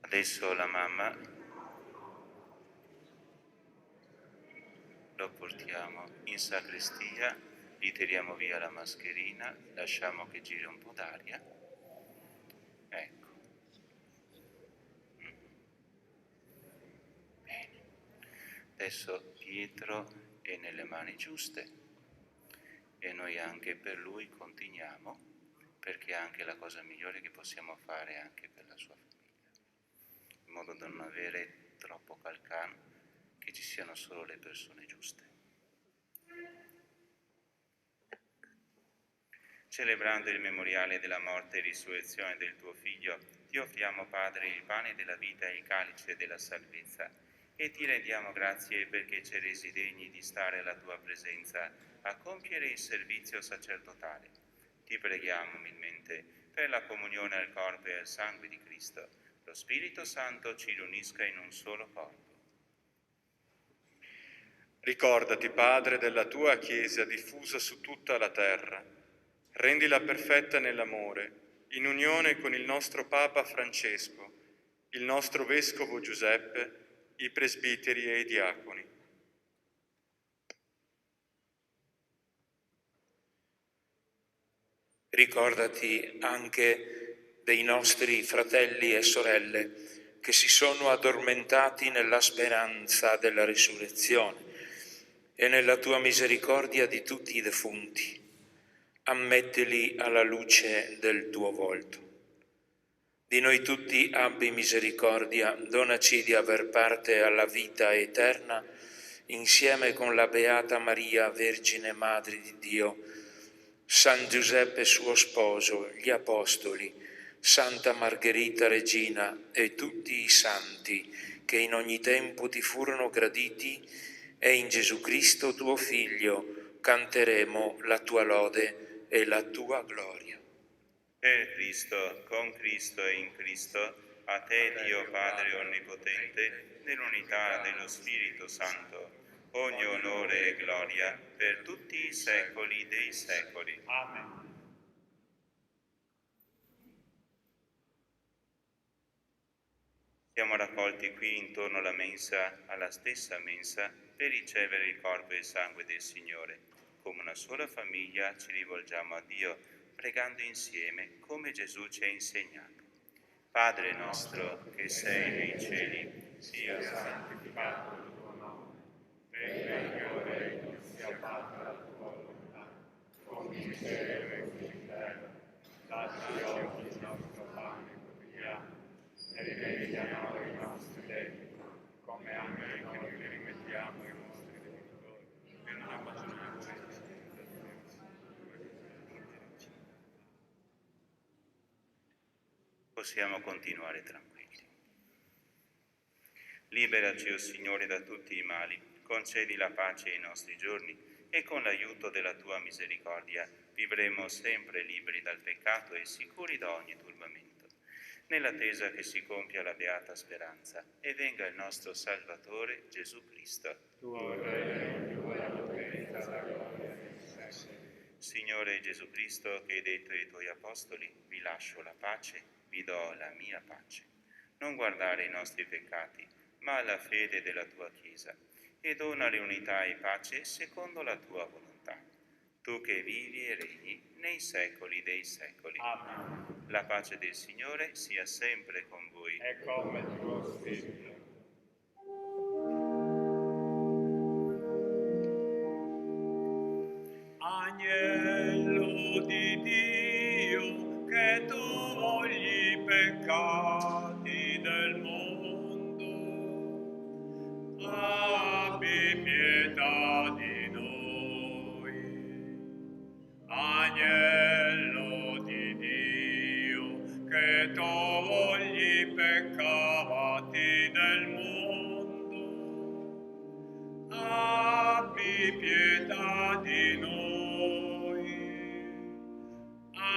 Adesso la mamma lo portiamo in sacrestia, gli tiriamo via la mascherina, lasciamo che giri un po' d'aria. Ecco. Bene. Adesso Pietro è nelle mani giuste e noi anche per lui continuiamo, perché è anche la cosa migliore che possiamo fare anche per la sua famiglia, in modo da non avere troppo calcano, che ci siano solo le persone giuste. Celebrando il memoriale della morte e risurrezione del tuo Figlio, ti offriamo, Padre, il pane della vita e il calice della salvezza, e ti rendiamo grazie perché ci hai resi degni di stare alla tua presenza a compiere il servizio sacerdotale. Ti preghiamo umilmente per la comunione al corpo e al sangue di Cristo. Lo Spirito Santo ci riunisca in un solo corpo. Ricordati, Padre, della tua Chiesa diffusa su tutta la terra. Rendila perfetta nell'amore, in unione con il nostro Papa Francesco, il nostro Vescovo Giuseppe, i presbiteri e i diaconi. Ricordati anche dei nostri fratelli e sorelle che si sono addormentati nella speranza della risurrezione e nella tua misericordia di tutti i defunti. Ammettili alla luce del tuo volto. Di noi tutti abbi misericordia, donaci di aver parte alla vita eterna, insieme con la Beata Maria, Vergine Madre di Dio, San Giuseppe suo sposo, gli Apostoli, Santa Margherita Regina e tutti i santi che in ogni tempo ti furono graditi, e in Gesù Cristo tuo Figlio canteremo la tua lode e la tua gloria. Per Cristo, con Cristo e in Cristo, a te Dio Padre Onnipotente, nell'unità dello Spirito Santo, ogni onore e gloria per tutti i secoli dei secoli. Amen. Siamo raccolti qui intorno alla mensa, alla stessa mensa, per ricevere il corpo e il sangue del Signore. Come una sola famiglia ci rivolgiamo a Dio, pregando insieme come Gesù ci ha insegnato. Padre nostro che sei nei cieli, sia santificato il tuo nome, venga ora il tuo sia fatta la tua volontà, come in cielo e così in terra. Dacci oggi il nostro pane quotidiano, e rimetti a noi i nostri debiti, come anche noi li rimettiamo ai nostri debitori, e non abbandoniamo in tentazione. Possiamo continuare tranquilli. Liberaci, o Signore, da tutti i mali, concedi la pace ai nostri giorni e con l'aiuto della tua misericordia vivremo sempre liberi dal peccato e sicuri da ogni turbamento, nell'attesa che si compia la beata speranza e venga il nostro Salvatore Gesù Cristo. Tuo Re, tua potenza, la gloria e il secolo. Signore Gesù Cristo, che hai detto ai tuoi apostoli, vi lascio la pace, vi do la mia pace. Non guardare i nostri peccati, ma alla fede della tua Chiesa, e dona l'unità e pace secondo la tua volontà. Tu che vivi e regni nei secoli dei secoli. Amen. La pace del Signore sia sempre con voi. E come il tuo spirito. Agnello di Dio, che togli i peccati del mondo, abbi pietà di noi. Agnello di Dio, che togli i peccati del mondo, abbi pietà di noi.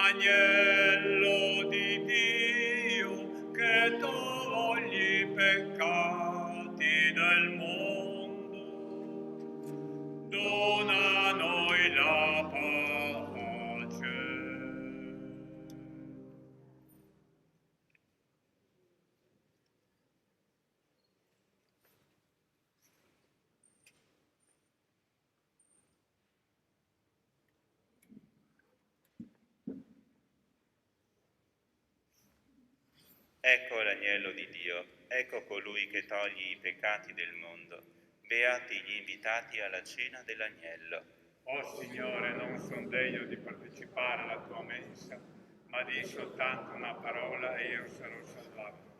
Agnello di Dio, che togli i peccati del mondo, dona a noi la pace. Ecco l'agnello di Dio, ecco colui che toglie i peccati del mondo. Beati gli invitati alla cena dell'agnello. O Signore, non sono degno di partecipare alla tua mensa, ma di soltanto una parola e io sarò salvato.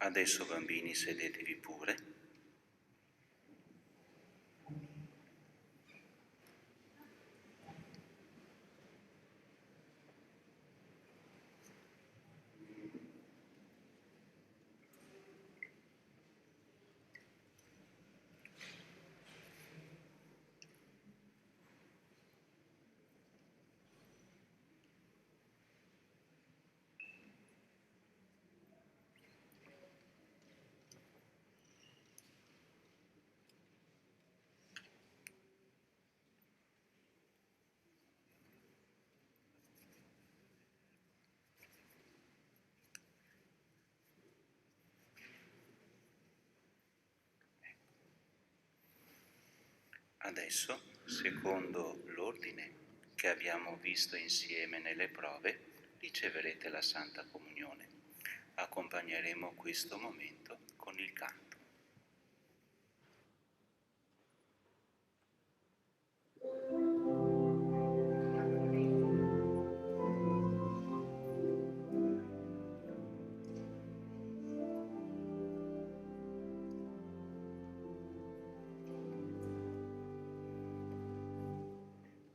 Adesso, bambini, sedetevi pure. Adesso, secondo l'ordine che abbiamo visto insieme nelle prove, riceverete la Santa Comunione. Accompagneremo questo momento con il canto.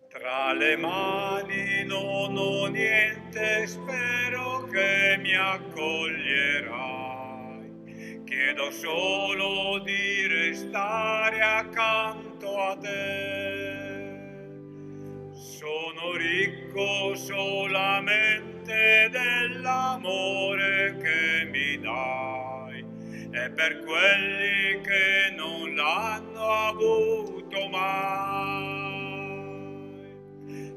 Tra le mani non ho niente, spero che mi accoglierai. Chiedo solo di restare accanto a te. Sono ricco solamente dell'amore che mi dai, e per quelli che non l'hanno avuto mai.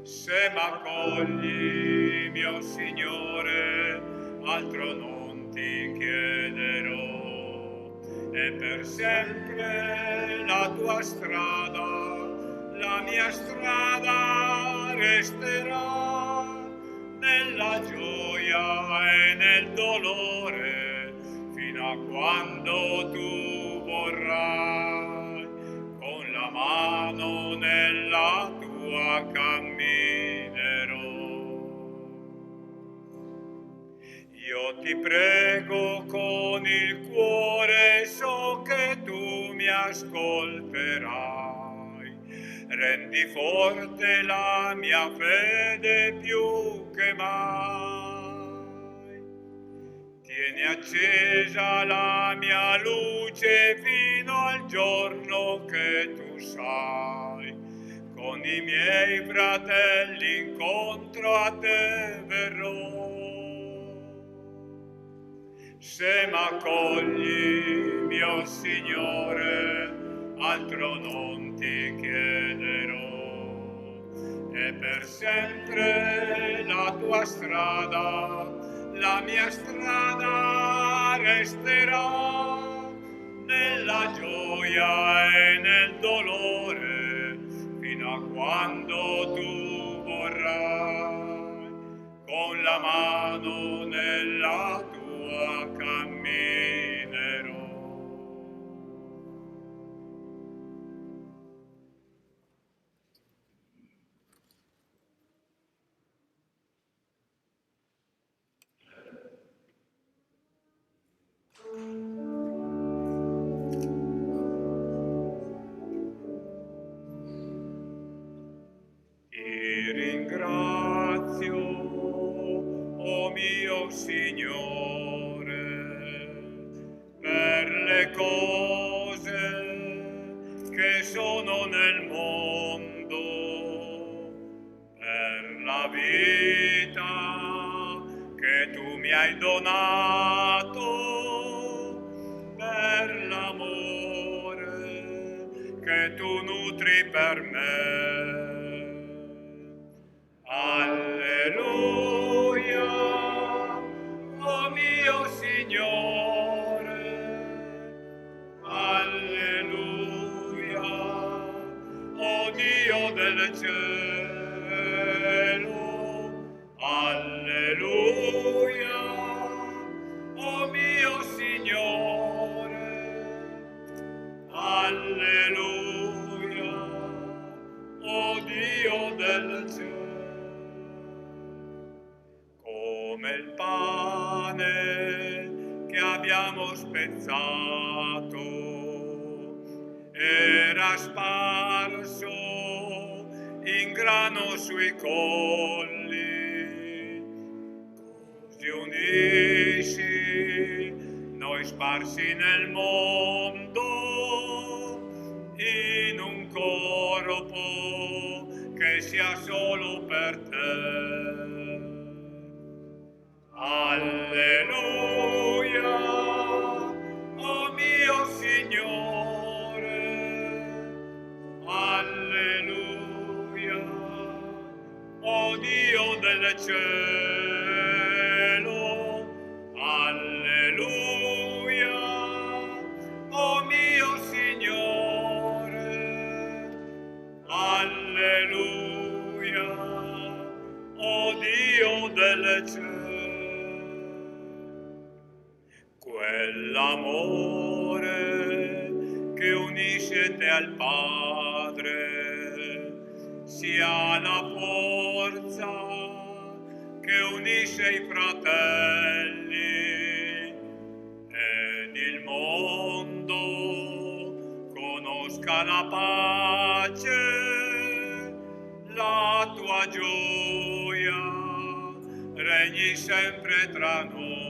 Se m'accogli, mio Signore, altro non ti chiederò, e per sempre la tua strada, la mia strada resterà, nella gioia e nel dolore, fino a quando tu vorrai, con la mano nella tua camminerò. Io ti prego con il cuore, so che tu mi ascolterai. Rendi forte la mia fede più che mai. Tieni accesa la mia luce fino al giorno che tu sai. Con i miei fratelli incontro a te verrò. Se m'accogli, mio Signore, altro non ti chiederò, e per sempre la tua strada, la mia strada resterà, nella gioia e nel dolore, fino a quando tu vorrai, con la mano nella tua camminerò. Ti ringrazio, o mio Signore, per le cose che sono nel mondo, per la vita che tu mi hai donato, per l'amore che tu nutri per me. Alleluia, oh mio Signore, alleluia, oh Dio del cielo, alleluia, oh mio Signore, alleluia, oh Dio del cielo. Come il pane che abbiamo abbiamo spezzato, era sparso in grano sui colli, così unisci noi sparsi nel mondo in un corpo che sia solo per te. Alleluia, oh mio Signore, alleluia, oh Dio del cielo, alleluia, oh mio Signore, alleluia, oh Dio del cielo. Quell'amore che unisce te al Padre sia la forza che unisce i fratelli ed il mondo conosca la pace, la tua gioia regni sempre tra noi.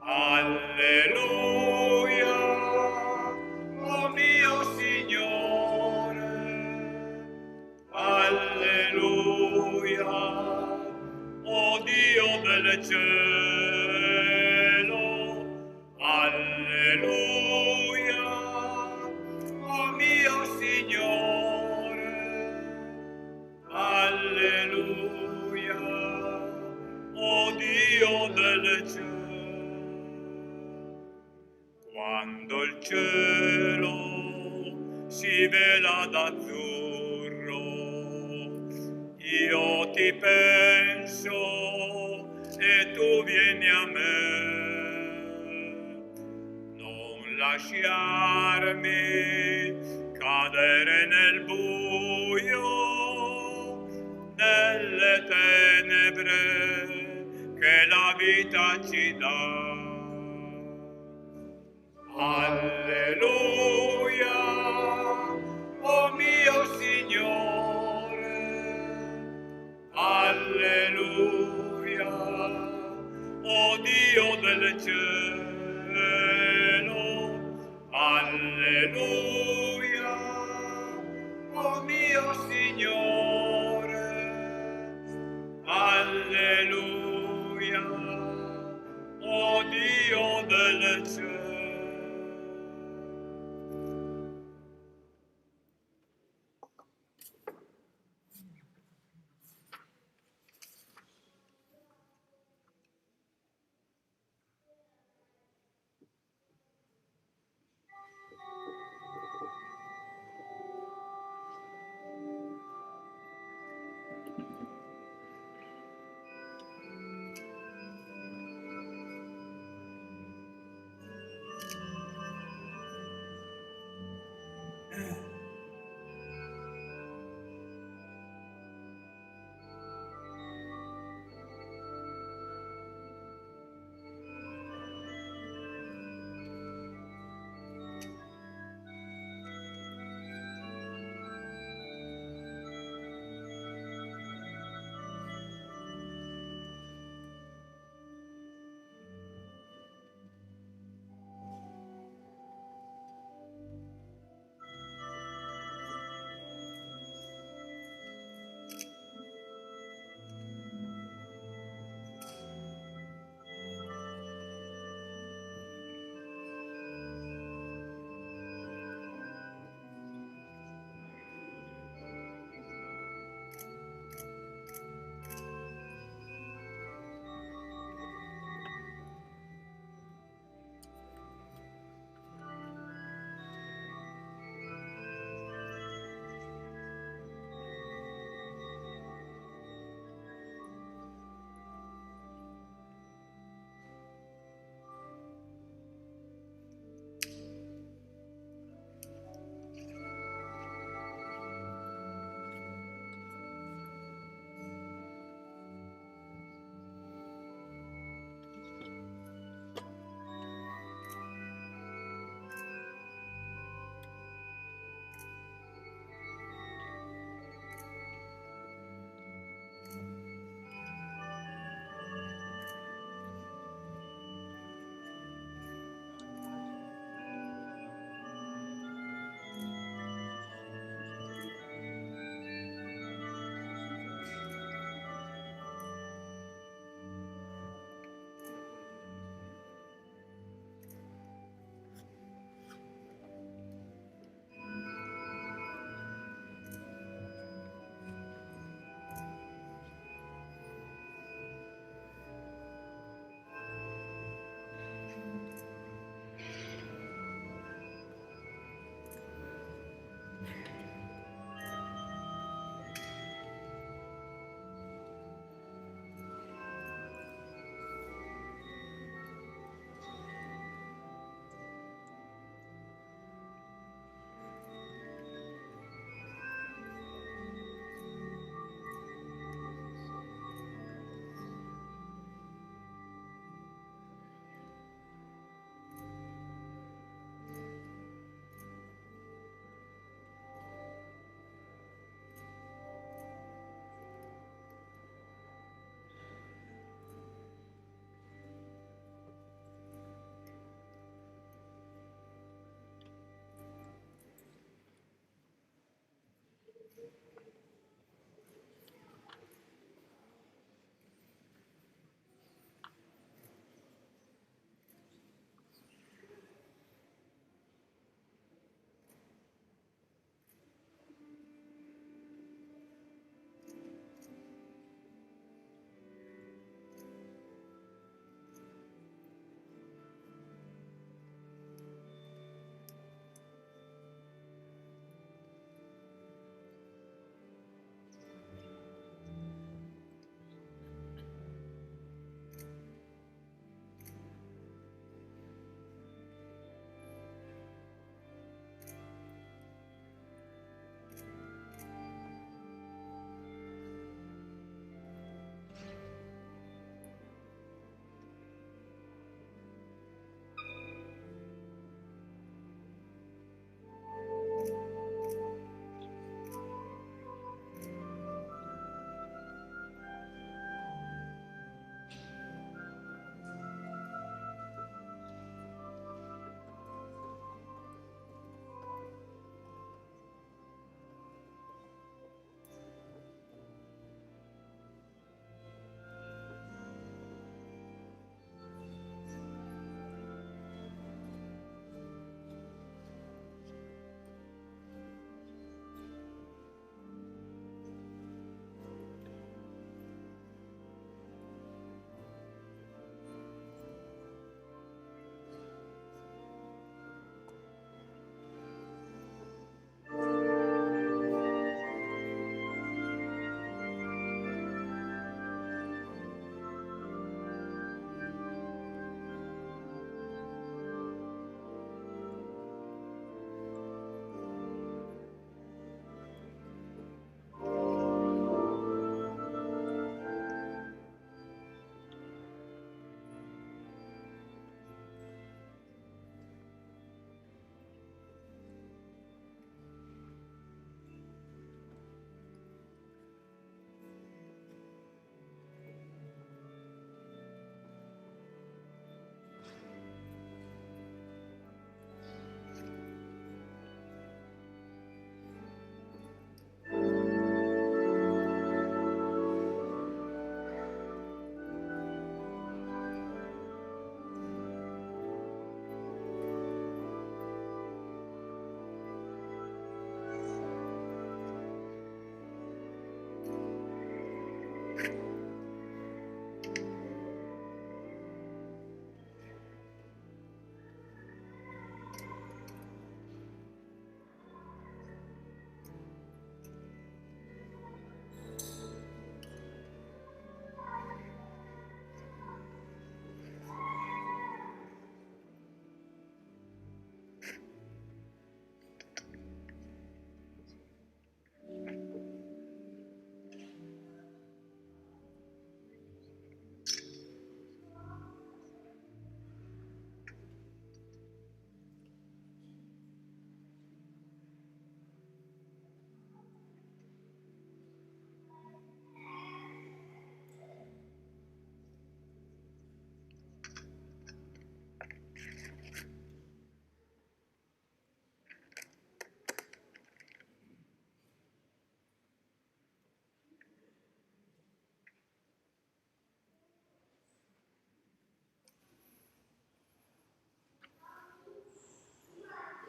Alleluia, oh mio Signore, alleluia, oh Dio del cielo, alleluia, oh mio Signore, alleluia, oh Dio del cielo. Quando il cielo si vela d'azzurro, io ti penso e tu vieni a me. Non lasciarmi cadere nel buio, nelle tenebre che la vita ci dà. Alleluia, oh mio Signore, alleluia, oh Dio del cielo, alleluia, oh mio Signore, alleluia, oh Dio del cielo.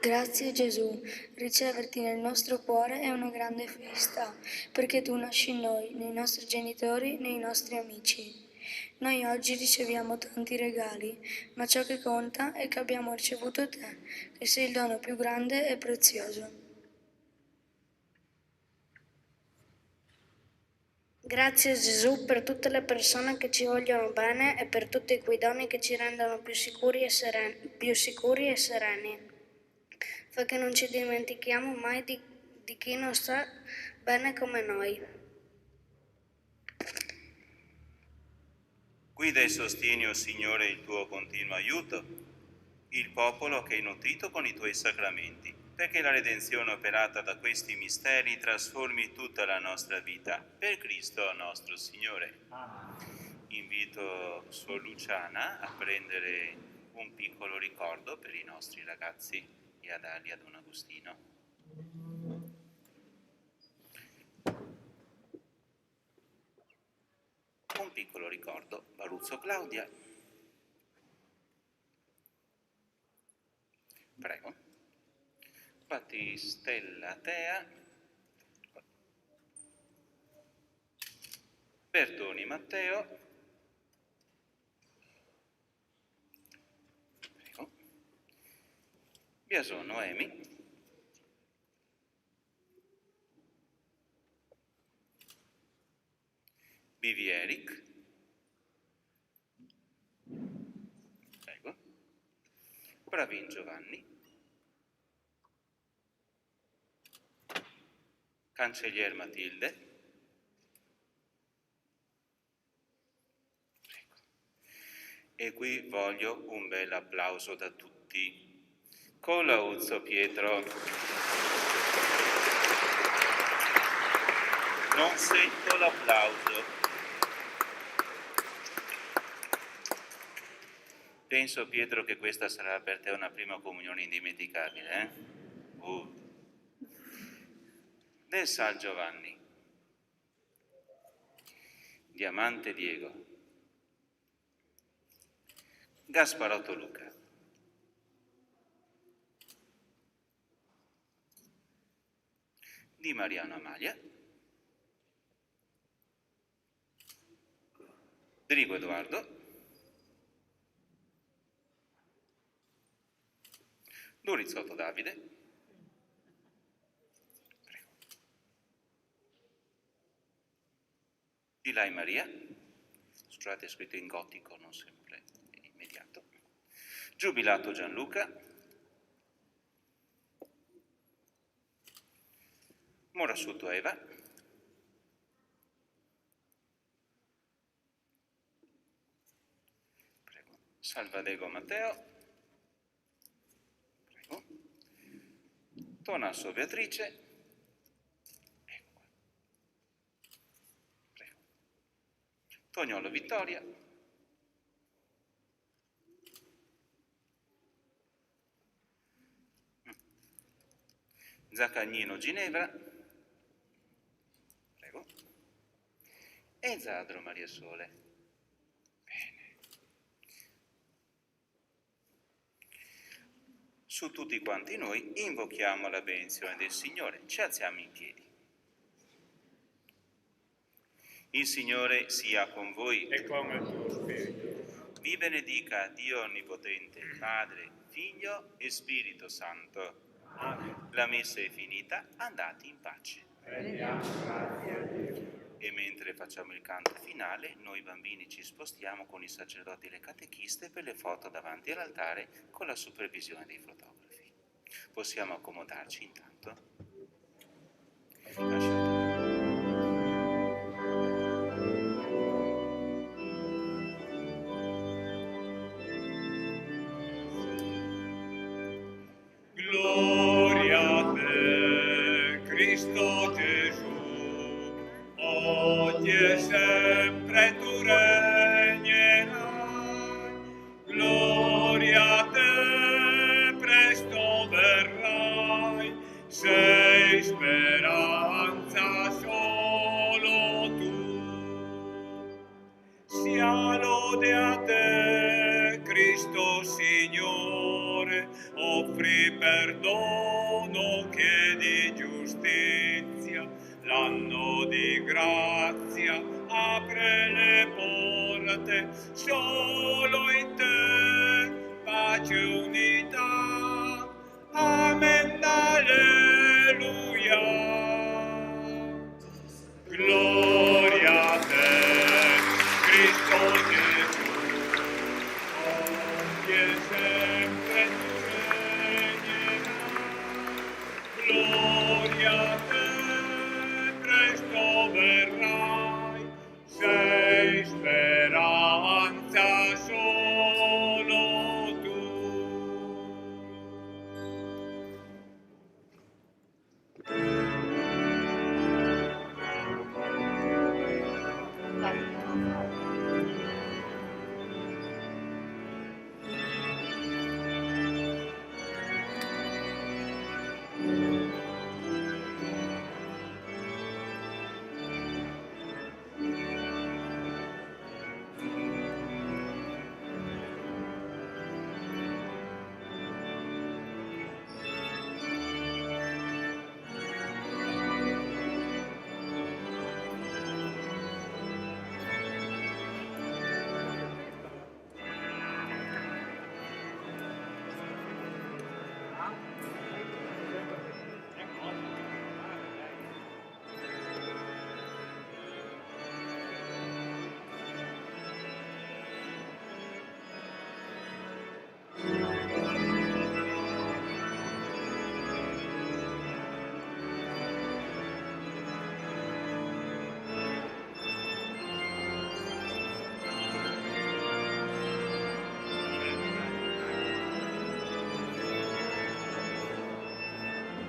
Grazie Gesù, riceverti nel nostro cuore è una grande festa, perché tu nasci in noi, nei nostri genitori, nei nostri amici. Noi oggi riceviamo tanti regali, ma ciò che conta è che abbiamo ricevuto te, che sei il dono più grande e prezioso. Grazie Gesù per tutte le persone che ci vogliono bene e per tutti quei doni che ci rendono più sicuri e sereni. Fa che non ci dimentichiamo mai di chi non sta bene come noi. Guida e sostieni, o Signore, il tuo continuo aiuto, il popolo che hai nutrito con i tuoi sacramenti, perché la redenzione operata da questi misteri trasformi tutta la nostra vita. Per Cristo nostro Signore. Invito Suor Luciana a prendere un piccolo ricordo per i nostri ragazzi e a darli a Don Agostino. piccolo ricordo. Baruzzo Claudia. Prego. Battistella Tea. Bertoni Matteo. Prego. Biason Noemi. Bivi Eric. Prego. Bravin Giovanni. Cancellier Matilde. Prego. E qui voglio un bel applauso da tutti. Colauzzo Pietro. Non sento l'applauso. Penso, Pietro, che questa sarà per te una prima comunione indimenticabile, eh? Del San Giovanni. Diamante Diego. Gasparotto Luca. Di Mariano Amalia. Drigo Edoardo. Durizzotto Davide. Prego. Di Lai Maria. Scusate, è scritto in gotico, non sempre immediato. Giubilato Gianluca. Morassuto Eva. Prego. Salvadego Matteo. Prego. Tonasso Beatrice. Ecco qua. Prego. Tognolo Vittoria. Zaccagnino Ginevra. Prego. E Zadro Maria Sole. Bene. Su tutti quanti noi invochiamo la benedizione del Signore. Ci alziamo in piedi. Il Signore sia con voi. E con il tuo spirito. Vi benedica Dio Onnipotente, Padre, Figlio e Spirito Santo. Amen. La messa è finita, andate in pace. Rendiamo grazie a Dio. E mentre facciamo il canto finale, noi bambini ci spostiamo con i sacerdoti e le catechiste per le foto davanti all'altare con la supervisione dei fotografi. Possiamo accomodarci intanto? Lasciate. Gloria a te, Cristo Gesù, oggi e sempre tu regnerai. Gloria a te, presto verrai, sei speranza solo tu. Sia lode a te, Cristo Signore, offri perdono, chiedi giustizia, l'anno di grazia apre le porte, solo in te pace e unità.